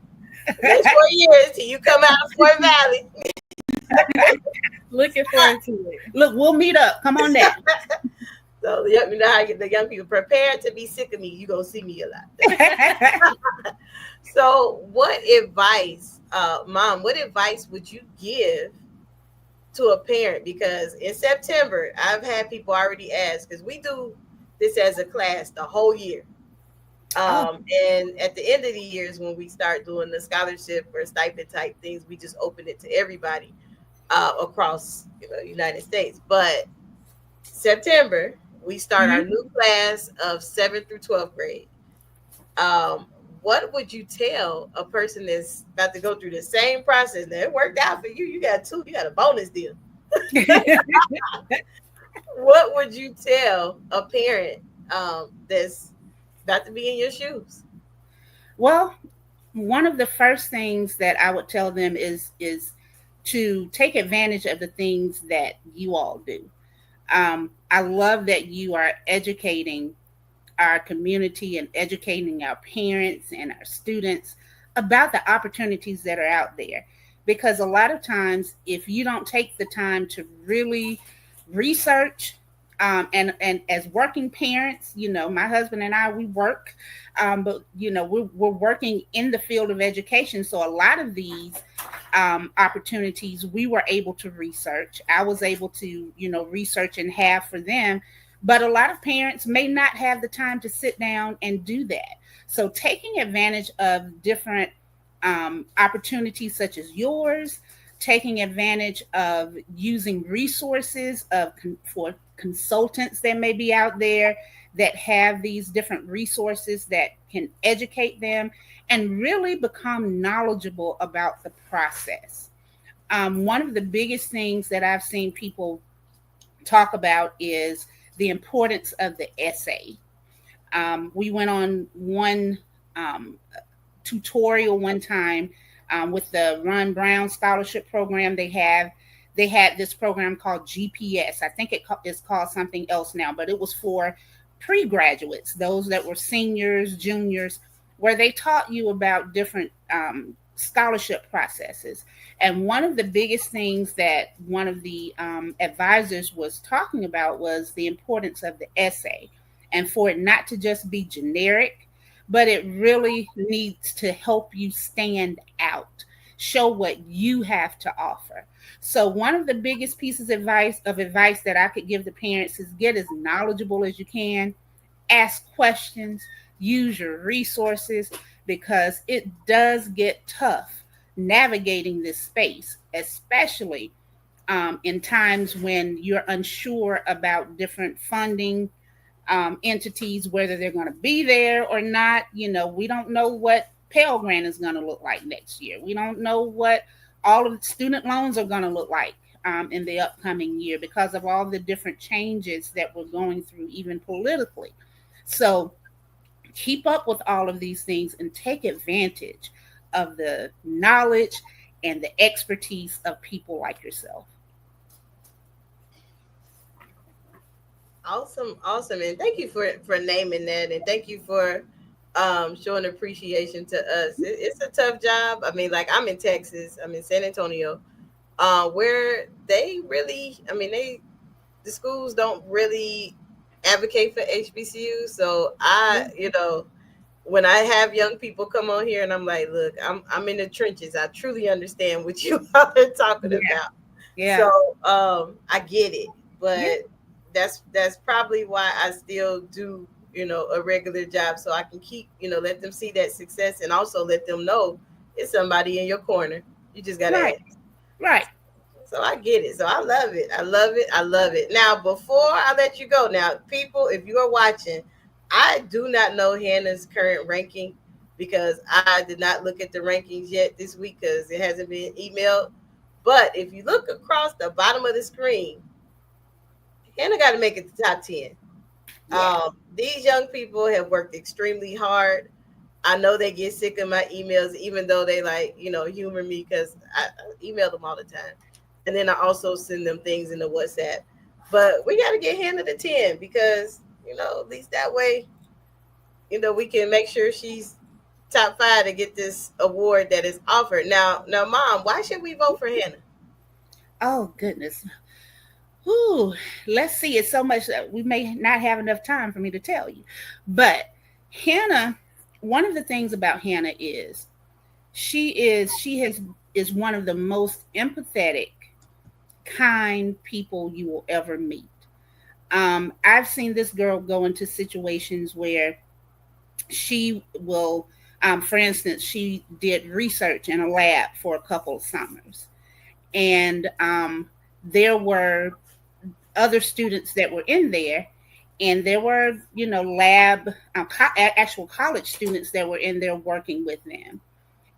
B: Next 4 years till you come out of Fort Valley.
I: Looking forward to it.
J: Look, we'll meet up. Come on down.
B: So you know how the young people prepare to be sick of me. You gonna see me a lot. So, what advice, Mom? What advice would you give to a parent? Because in September, I've had people already ask, because we do this as a class the whole year. And at the end of the years, when we start doing the scholarship or stipend type things, we just open it to everybody across the United States. But September, we start our new class of 7th through 12th grade. what would you tell a person that's about to go through the same process? Now, it worked out for you. You got a bonus deal. What would you tell a parent that's about to be in your shoes?
J: Well, one of the first things that I would tell them is to take advantage of the things that you all do. I love that you are educating our community and educating our parents and our students about the opportunities that are out there. Because a lot of times, if you don't take the time to really research, and as working parents, you know, my husband and I, we work, but you know, we're working in the field of education. So a lot of these opportunities we were able to research. I was able to, you know, research and have for them. But a lot of parents may not have the time to sit down and do that. So taking advantage of different opportunities such as yours, taking advantage of using resources for consultants that may be out there that have these different resources that can educate them and really become knowledgeable about the process. One of the biggest things that I've seen people talk about is the importance of the essay. We went on one tutorial one time with the Ron Brown Scholarship Program. They had this program called GPS. I think it is called something else now, but it was for pre-graduates, those that were seniors, juniors, where they taught you about different scholarship processes. And one of the biggest things that one of the advisors was talking about was the importance of the essay, and for it not to just be generic, but it really needs to help you stand out, show what you have to offer. So one of the biggest pieces of advice that I could give the parents is get as knowledgeable as you can, ask questions, use your resources, because it does get tough navigating this space, especially in times when you're unsure about different funding entities, whether they're going to be there or not. You know, we don't know what Pell Grant is going to look like next year. We don't know what all of the student loans are going to look like in the upcoming year because of all the different changes that we're going through, even politically. So keep up with all of these things and take advantage of the knowledge and the expertise of people like yourself.
B: Awesome. And thank you for naming that, and thank you for showing appreciation to us. It's a tough job. I mean, like, I'm in Texas, I'm in San Antonio, where they really, the schools don't really advocate for HBCU. So you know, when I have young people come on here and I'm like, look, I'm in the trenches. I truly understand what you are talking about. Yeah. So I get it, but that's probably why I still do, you know, a regular job, so I can keep, you know, let them see that success and also let them know it's somebody in your corner. You just gotta ask.
J: Right.
B: So I get it. So I love it. Now, before I let you go, now, people, if you are watching, I do not know Hannah's current ranking because I did not look at the rankings yet this week because it hasn't been emailed. But if you look across the bottom of the screen, Hannah got to make it the top 10. Yeah. These young people have worked extremely hard. I know they get sick of my emails, even though they, like, you know, humor me because I email them all the time. And then I also send them things in the WhatsApp. But we got to get Hannah to 10 because, you know, at least that way, you know, we can make sure she's top 5 to get this award that is offered. Now, Mom, why should we vote for Hannah?
J: Oh, goodness. Ooh, let's see. It's so much that we may not have enough time for me to tell you. But Hannah, one of the things about Hannah is she is one of the most empathetic, kind people you will ever meet. I've seen this girl go into situations where she will, for instance, she did research in a lab for a couple of summers. And there were other students that were in there, And there were, actual college students that were in there working with them.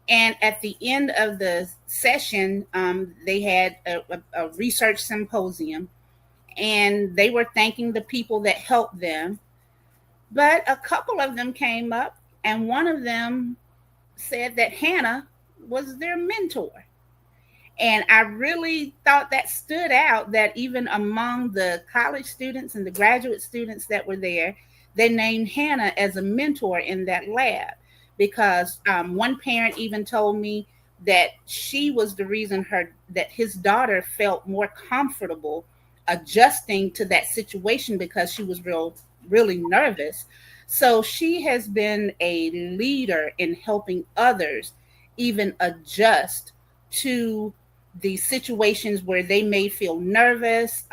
J: And at the end of the session, they had a research symposium, and they were thanking the people that helped them. But a couple of them came up, and one of them said that Hannah was their mentor. And I really thought that stood out, that even among the college students and the graduate students that were there, they named Hannah as a mentor in that lab. Because one parent even told me that she was the reason that his daughter felt more comfortable adjusting to that situation, because she was really nervous. So she has been a leader in helping others even adjust to the situations where they may feel nervous.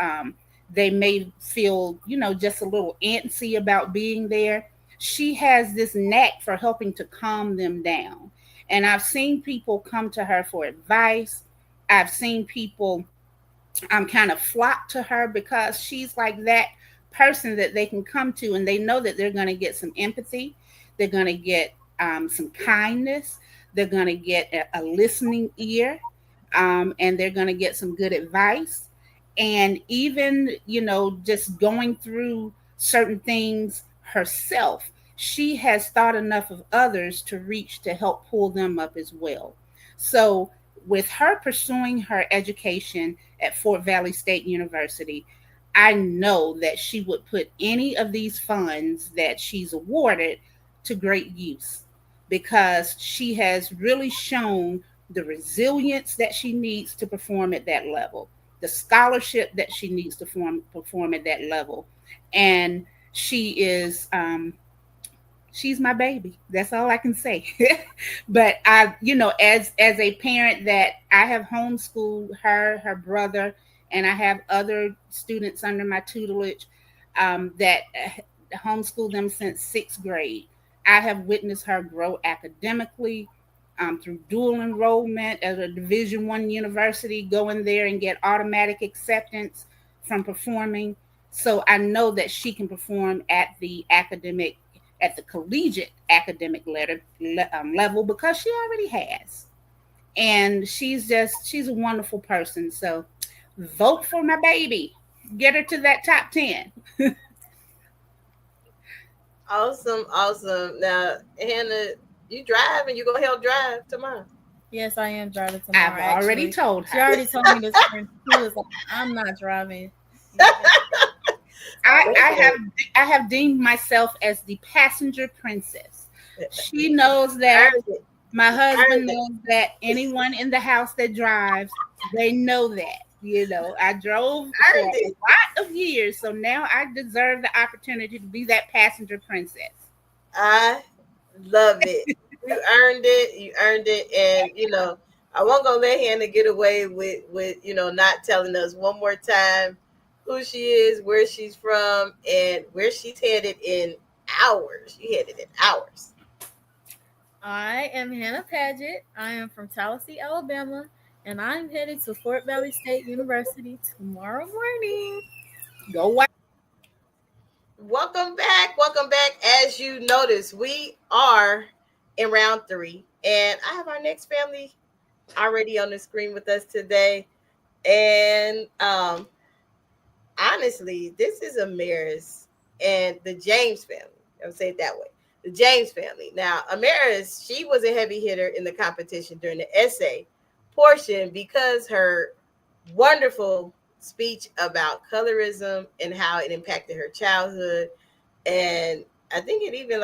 J: They may feel, just a little antsy about being there. She has this knack for helping to calm them down. And I've seen people come to her for advice. I've seen people kind of flock to her, because she's like that person that they can come to, and they know that they're going to get some empathy. They're going to get some kindness. They're going to get a listening ear, and they're going to get some good advice. And even, just going through certain things herself, she has thought enough of others to reach to help pull them up as well. So with her pursuing her education at Fort Valley State University, I know that she would put any of these funds that she's awarded to great use, because she has really shown the resilience that she needs to perform at that level, the scholarship that she needs to perform at that level. And she is, she's my baby. That's all I can say. But I, as a parent, that I have homeschooled her brother, and I have other students under my tutelage that homeschooled them since 6th grade. I have witnessed her grow academically through dual enrollment at a Division I university, go in there and get automatic acceptance from performing. So I know that she can perform at the collegiate academic level, because she already has. And she's a wonderful person. So vote for my baby. Get her to that top 10.
B: Awesome. Now, Hannah, you drive, and you gonna help drive tomorrow?
I: Yes, I am driving tomorrow.
J: I've already told her.
I: She already told me this. She was like, I'm not driving.
J: I have deemed myself as the passenger princess. She knows that. My husband knows that. Anyone in the house that drives, they know that. I drove for a lot of years, so now I deserve the opportunity to be that passenger princess.
B: I love it. You earned it. And I won't gonna let Hannah get away with not telling us one more time who she is, where she's from, and where she's headed in hours. She headed in hours.
I: I am Hannah Padgett. I am from Tallahassee, Alabama, and I'm headed to Fort Valley State University tomorrow morning.
J: Go watch.
B: Welcome back. As you notice, we are in round 3, and I have our next family already on the screen with us today. And honestly, this is Amaris and the James family. I'll say it that way. The James family. Now, Amaris, she was a heavy hitter in the competition during the essay portion, because her wonderful speech about colorism and how it impacted her childhood. And I think it even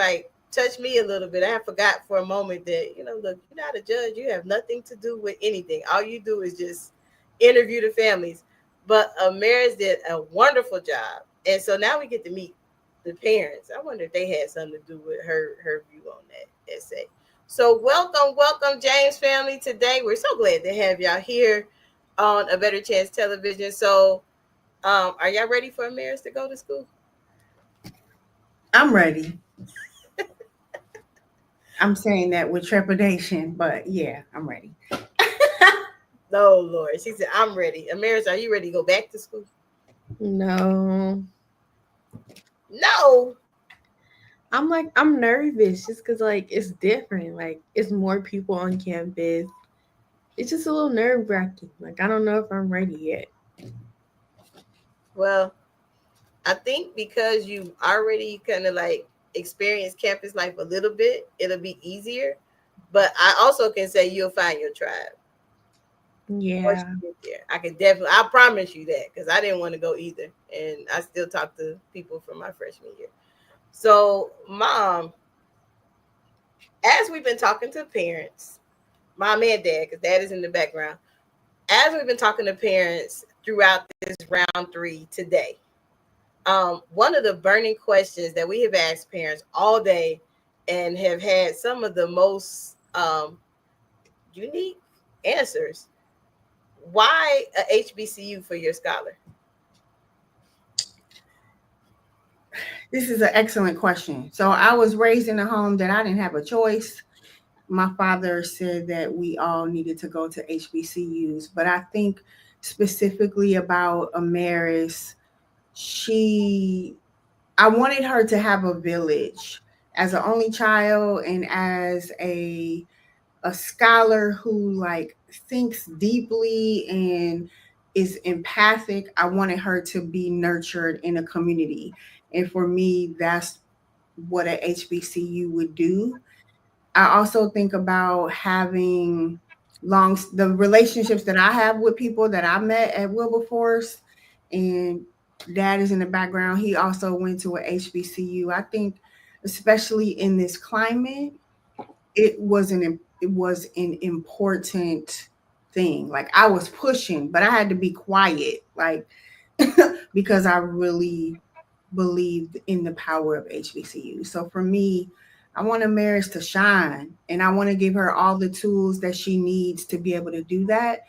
B: touched me a little bit. I forgot for a moment that, look, you're not a judge. You have nothing to do with anything. All you do is just interview the families. But Amaris did a wonderful job. And so now we get to meet the parents. I wonder if they had something to do with her view on that essay. So welcome, James family. Today, we're so glad to have y'all here on A Better Chance Television. So are y'all ready for Amaris to go to school?
K: I'm ready. I'm saying that with trepidation, but yeah, I'm ready.
B: Oh, Lord. She said, I'm ready. Amaris, are you ready to go back to school?
A: No.
B: No.
L: I'm nervous just because like it's different. Like it's more people on campus. It's just a little nerve wracking. Like I don't know if I'm ready yet.
B: Well, I think because you already kind of like experienced campus life a little bit, it'll be easier. But I also can say you'll find your tribe.
L: Yeah.
B: I can definitely, I promise you that, because I didn't want to go either. And I still talk to people from my freshman year. So, Mom, as we've been talking to parents, Mom and Dad, because Dad is in the background, as we've been talking to parents throughout this round 3 today, one of the burning questions that we have asked parents all day and have had some of the most unique answers. Why a HBCU for your scholar?
K: This is an excellent question. So I was raised in a home that I didn't have a choice. My father said that we all needed to go to HBCUs, but I think specifically about Amaris, I wanted her to have a village as an only child and as a scholar who like thinks deeply and is empathic. I wanted her to be nurtured in a community. And for me, that's what a HBCU would do. I also think about having the relationships that I have with people that I met at Wilberforce, and Dad is in the background. He also went to a HBCU. I think, especially in this climate, it was an important thing. Like I was pushing, but I had to be quiet, like because I really believed in the power of HBCU. So for me, I want Amaris to shine, and I want to give her all the tools that she needs to be able to do that.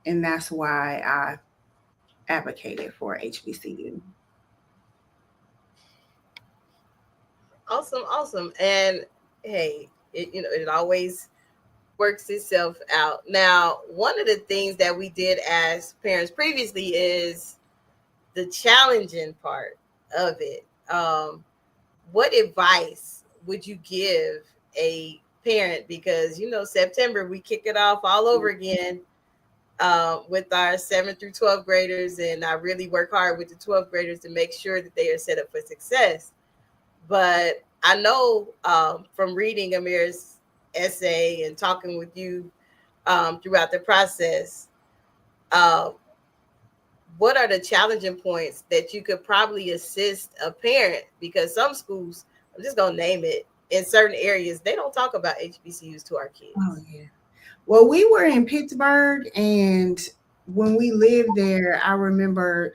K: And that's why I advocated for HBCU.
B: Awesome. And hey, it always works itself out. Now, one of the things that we did as parents previously is the challenging part of it. What advice would you give a parent? Because September we kick it off all over again with our 7th through 12th graders, and I really work hard with the 12th graders to make sure that they are set up for success. But I know from reading Amir's essay and talking with you throughout the process, what are the challenging points that you could probably assist a parent? Because some schools, I'm just going to name it, in certain areas, they don't talk about HBCUs to our kids.
K: Oh, yeah. Well, we were in Pittsburgh, and when we lived there, I remember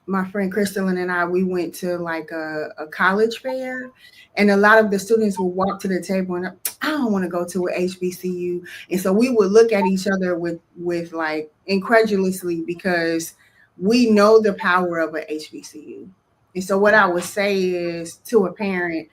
K: my friend Crystal and I, we went to like a college fair, and a lot of the students would walk to the table and I don't want to go to an HBCU. And so we would look at each other with like incredulously, because we know the power of an HBCU. And so what I would say is to a parent,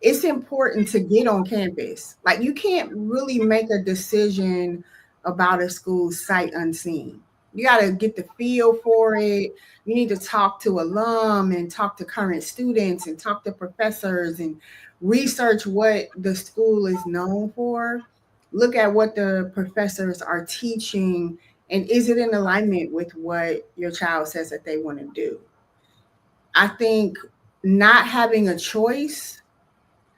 K: it's important to get on campus. Like you can't really make a decision about a school sight unseen. You got to get the feel for it. You need to talk to alum and talk to current students and talk to professors and research what the school is known for. Look at what the professors are teaching, and is it in alignment with what your child says that they want to do? I think not having a choice,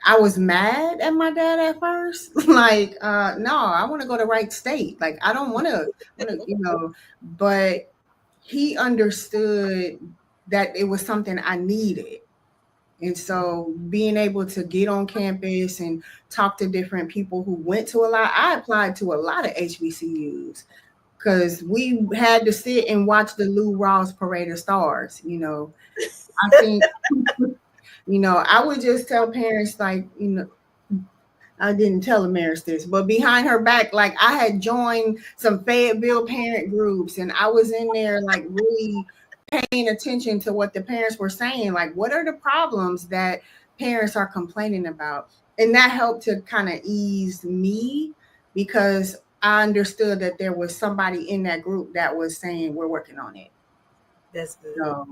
K: I was mad at my dad at first. Like, no, I want to go to Wright State. Like, I don't want to, but he understood that it was something I needed. And so being able to get on campus and talk to different people who went to I applied to a lot of HBCUs because we had to sit and watch the Lou Rawls Parade of Stars. I think, I would just tell parents, like, I didn't tell Amaris this, but behind her back, like I had joined some Fayetteville parent groups, and I was in there like really paying attention to what the parents were saying. Like, what are the problems that parents are complaining about? And that helped to kind of ease me, because I understood that there was somebody in that group that was saying, we're working on it.
B: That's good.
K: So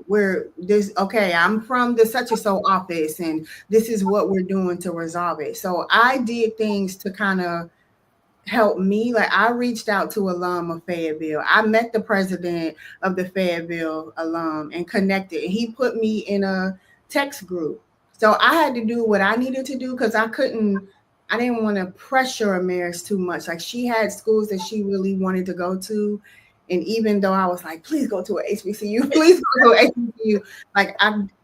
K: I'm from the such and so office, and this is what we're doing to resolve it. So I did things to kind of help me. Like I reached out to alum of Fayetteville. I met the president of the Fayetteville alum and connected. And he put me in a text group. So I had to do what I needed to do because I didn't want to pressure Amaris too much. Like she had schools that she really wanted to go to. And even though I was like, please go to an HBCU, please go to an HBCU, like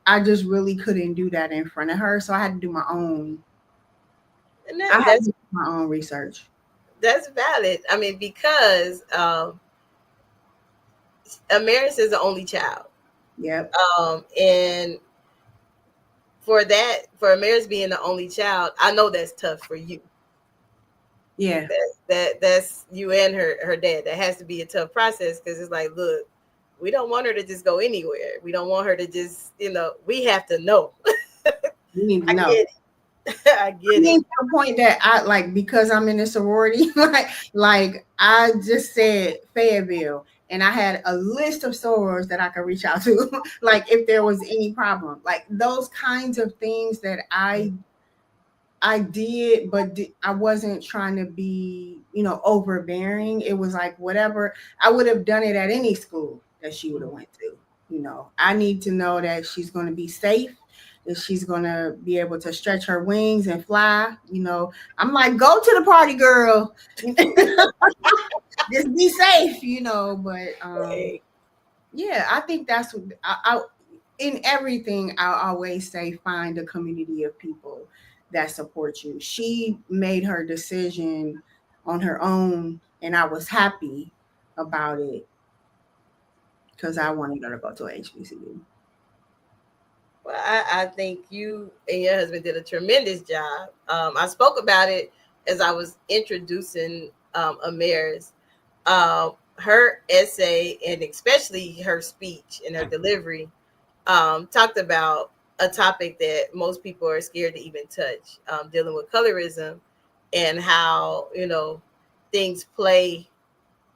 K: I just really couldn't do that in front of her. So I had to do my own. I had to do my own research.
B: That's valid. I mean, because Amaris is the only child.
K: Yep.
B: And for Amaris being the only child, I know that's tough for you.
K: Yeah.
B: That's you and her dad. That has to be a tough process because it's like, look, we don't want her to just go anywhere. We don't want her to just, we have to know.
K: We need to know.
B: I get it.
K: To the point that I like, because I'm in a sorority, like I just said Fayetteville, and I had a list of sorors that I could reach out to, like if there was any problem, like those kinds of things that I did, but I wasn't trying to be, overbearing. It was like whatever. I would have done it at any school that she would have went to. I need to know that she's going to be safe, that she's going to be able to stretch her wings and fly. I'm like, go to the party, girl. Just be safe, but yeah, I think that's what I in everything. I always say, find a community of people that support you. She made her decision on her own, and I was happy about it because I wanted her to go to a HBCU.
B: Well, I think you and your husband did a tremendous job. I spoke about it as I was introducing Amaris. Her essay, and especially her speech and her delivery, talked about a topic that most people are scared to even touch, dealing with colorism and how, things play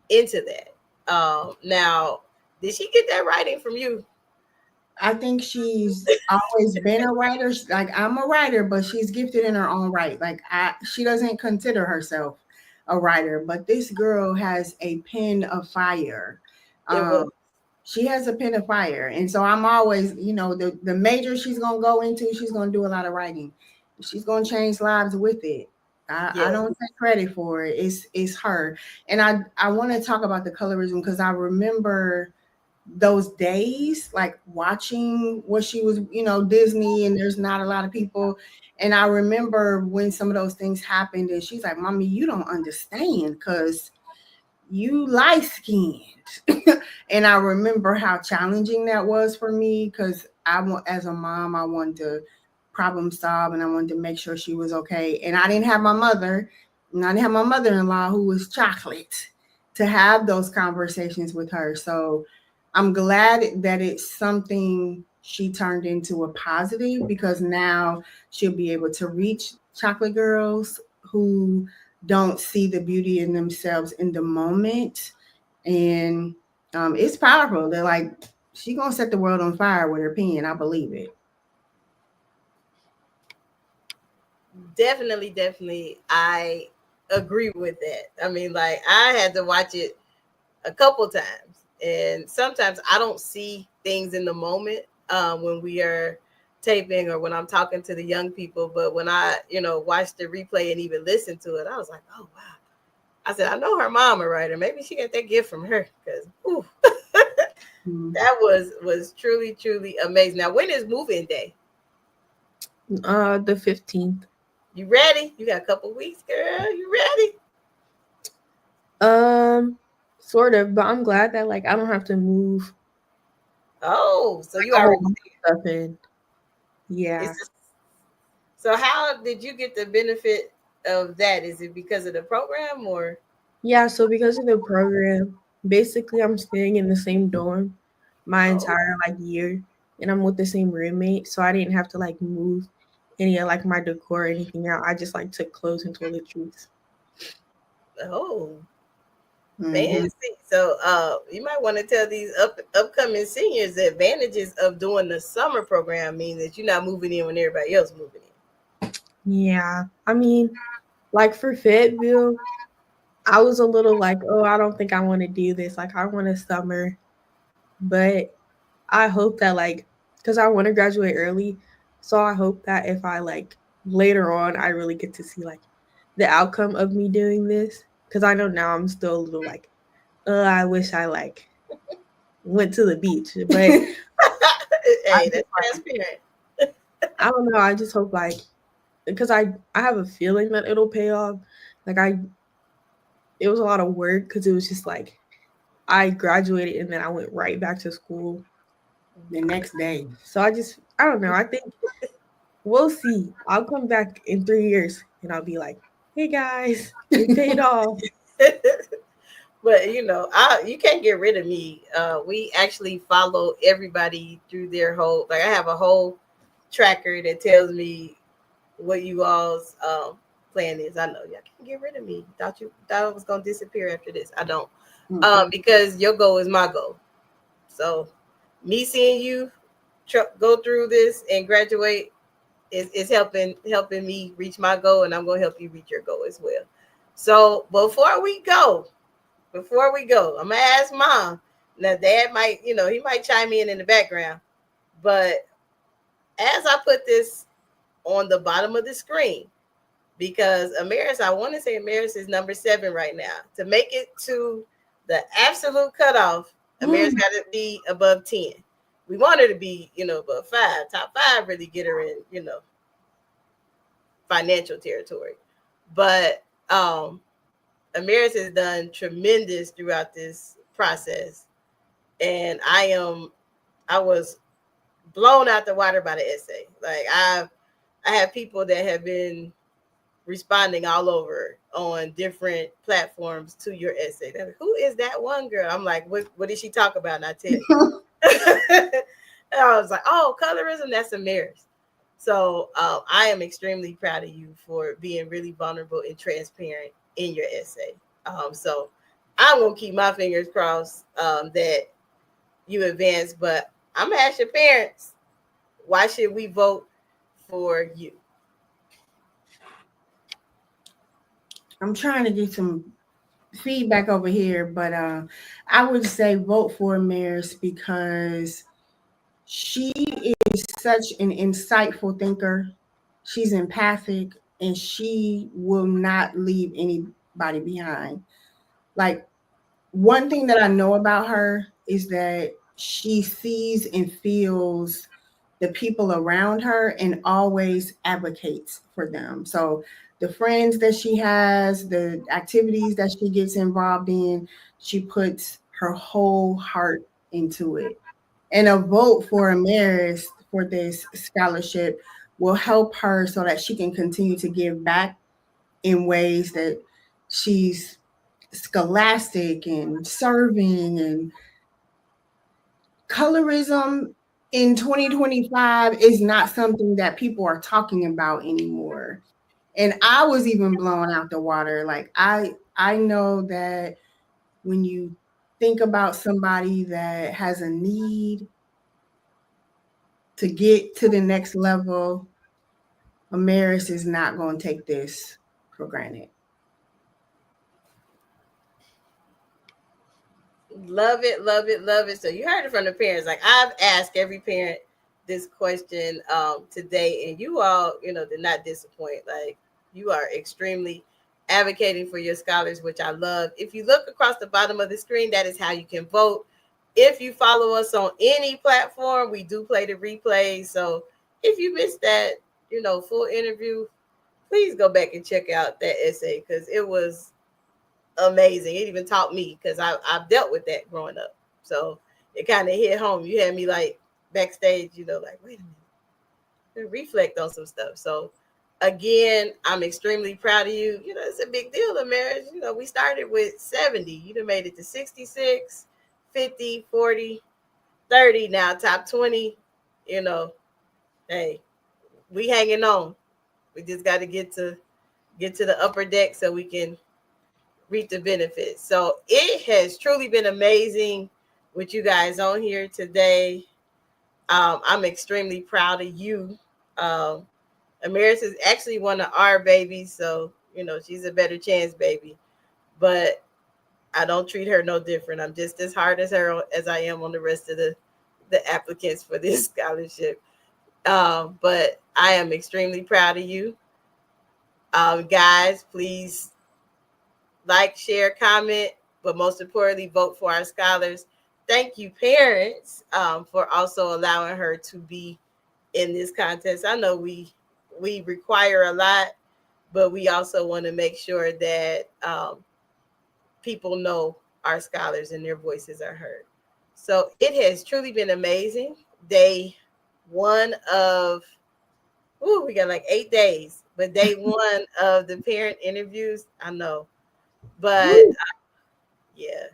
B: into that. Now, did she get that writing from you?
K: I think she's always been a writer. Like I'm a writer, but she's gifted in her own right. Like she doesn't consider herself a writer, but this girl has a pen of fire. She has a pen of fire. And so I'm always, the major she's going to go into, she's going to do a lot of writing. She's going to change lives with it. I don't take credit for it. It's her. And I want to talk about the colorism because I remember those days, like watching what she was, Disney, and there's not a lot of people. And I remember when some of those things happened and she's like, Mommy, you don't understand because you light-skinned. And I remember how challenging that was for me because as a mom, I wanted to problem solve and I wanted to make sure she was okay. And I didn't have my mother, and I didn't have my mother-in-law who was chocolate to have those conversations with her. So I'm glad that it's something she turned into a positive because now she'll be able to reach chocolate girls who don't see the beauty in themselves in the moment. And it's powerful. They're like, she's going to set the world on fire with her pen. I believe it.
B: Definitely. I agree with that. I mean, like I had to watch it a couple times. And sometimes I don't see things in the moment when we are taping or when I'm talking to the young people. But when I, watch the replay and even listen to it, I was like, oh, wow. I said, I know her mom a writer. Maybe she got that gift from her because that was truly, truly amazing. Now, when is move-in day?
L: The 15th.
B: You ready? You got a couple weeks, girl. You ready?
L: Sort of, but I'm glad that I don't have to move.
B: Oh, so you already
L: stuff in. Yeah.
B: So how did you get the benefit of that? Is it because of the program or?
L: Yeah, so because of the program, basically I'm staying in the same dorm my entire year, and I'm with the same roommate, so I didn't have to move any of my decor or anything out. I just took clothes and toiletries.
B: Oh. Fancy. So you might want to tell these upcoming seniors the advantages of doing the summer program, mean that you're not moving in when everybody else moving in.
L: Yeah. I mean, like for Fayetteville, I was a little like, oh, I don't think I want to do this. Like, I want a summer. But I hope that, like, because I want to graduate early. So I hope that if I, like, later on, I really get to see, like, the outcome of me doing this. Because I know now I'm still a little like, I wish I, like, went to the beach. But
B: hey, that's transparent.
L: I don't know. I just hope, like, because I have a feeling that it'll pay off. Like, it was a lot of work because it was just like I graduated and then I went right back to school
K: the next day.
L: So I don't know. I think we'll see. I'll come back in 3 years and I'll be like, hey guys, it paid off.
B: But you can't get rid of me. We actually follow everybody through their whole, like I have a whole tracker that tells me what you all's plan is. I know y'all can't get rid of me. Thought I was gonna disappear after this. I don't. Because your goal is my goal. So me seeing you go through this and graduate is helping me reach my goal, and I'm gonna help you reach your goal as well. So before we go, I'm gonna ask Mom. Now Dad might, he might chime in the background, but as I put this on the bottom of the screen, because Amaris, I want to say Amaris is number 7 right now. To make it to the absolute cutoff, Amaris got to be above 10. We want her to be, above 5. Top 5 really get her in, financial territory. But Amaris has done tremendous throughout this process. And I was blown out the water by the essay. Like I have people that have been responding all over on different platforms to your essay. Like, who is that one girl? I'm like, what did she talk about? And I tell you. And I was like, oh, colorism, that's Amaris. So I am extremely proud of you for being really vulnerable and transparent in your essay. So I'm going to keep my fingers crossed that you advance, but I'm going to ask your parents, why should we vote for you?
K: I'm trying to get some feedback over here, but I would say vote for Amaris because she is such an insightful thinker. She's empathic and she will not leave anybody behind. Like, one thing that I know about her is that she sees and feels the people around her and always advocates for them. So the friends that she has, the activities that she gets involved in, she puts her whole heart into it. And a vote for Amaris for this scholarship will help her so that she can continue to give back in ways that she's scholastic and serving. And colorism in 2025 is not something that people are talking about anymore. And I was even blown out the water. Like I know that when you think about somebody that has a need to get to the next level, Amaris is not going to take this for granted.
B: Love it, love it, love it. So you heard it from the parents. Like I've asked every parent this question today, and you all, did not disappoint. Like you are extremely advocating for your scholars, which I love. If you look across the bottom of the screen, that is how you can vote. If you follow us on any platform, we do play the replay. So if you missed that, full interview, please go back and check out that essay because it was amazing. It even taught me because I've dealt with that growing up. So it kind of hit home. You had me like backstage, like, wait a minute, reflect on some stuff. So again, I'm extremely proud of you. It's a big deal in marriage. We started with 70. You done made it to 66, 50, 40, 30, now top 20. Hey, we hanging on. We just got to get to the upper deck so we can reap the benefits. So it has truly been amazing with you guys on here today. I'm extremely proud of you. Amaris is actually one of our babies, so she's a better chance baby. But I don't treat her no different. I'm just as hard as her as I am on the rest of the applicants for this scholarship. But I am extremely proud of you. Guys, please like, share, comment, but most importantly, vote for our scholars. Thank you, parents, for also allowing her to be in this contest. I know we require a lot, but we also want to make sure that people know our scholars and their voices are heard. So it has truly been amazing. Day one of, we got like 8 days, but day one of the parent interviews, I know. But yeah,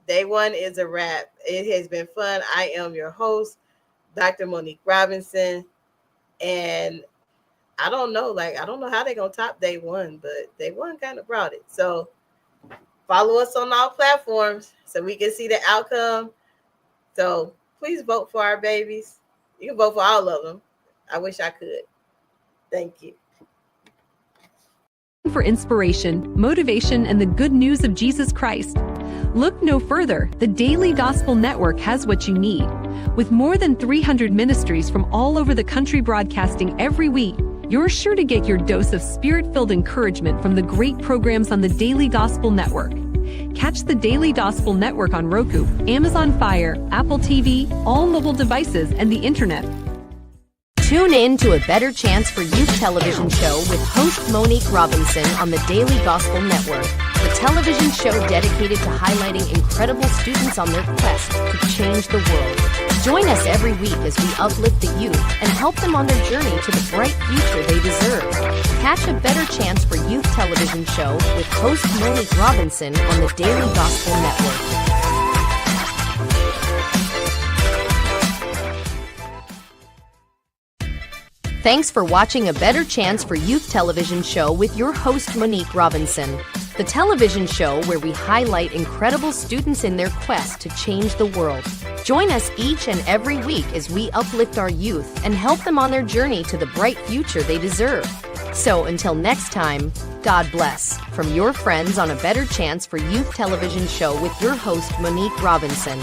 B: day one is a wrap. It has been fun. I am your host, Dr. Monique Robinson. And I don't know how they're going to top day one, but day one kind of brought it. So follow us on all platforms so we can see the outcome. So please vote for our babies. You can vote for all of them. I wish I could. Thank you.
M: For inspiration, motivation, and the good news of Jesus Christ, look no further. The Daily Gospel Network has what you need. With more than 300 ministries from all over the country broadcasting every week, you're sure to get your dose of spirit-filled encouragement from the great programs on the Daily Gospel Network. Catch the Daily Gospel Network on Roku, Amazon Fire, Apple TV, all mobile devices, and the internet.
A: Tune in to A Better Chance for Youth television show with host Monique Robinson on the Daily Gospel Network, the television show dedicated to highlighting incredible students on their quest to change the world. Join us every week as we uplift the youth and help them on their journey to the bright future they deserve. Catch A Better Chance for Youth television show with host Monique Robinson on the Daily Gospel Network. Thanks for watching A Better Chance for Youth television show with your host Monique Robinson, the television show where we highlight incredible students in their quest to change the world. Join us each and every week as we uplift our youth and help them on their journey to the bright future they deserve. So until next time, God bless. From your friends on A Better Chance for Youth television show with your host Monique Robinson.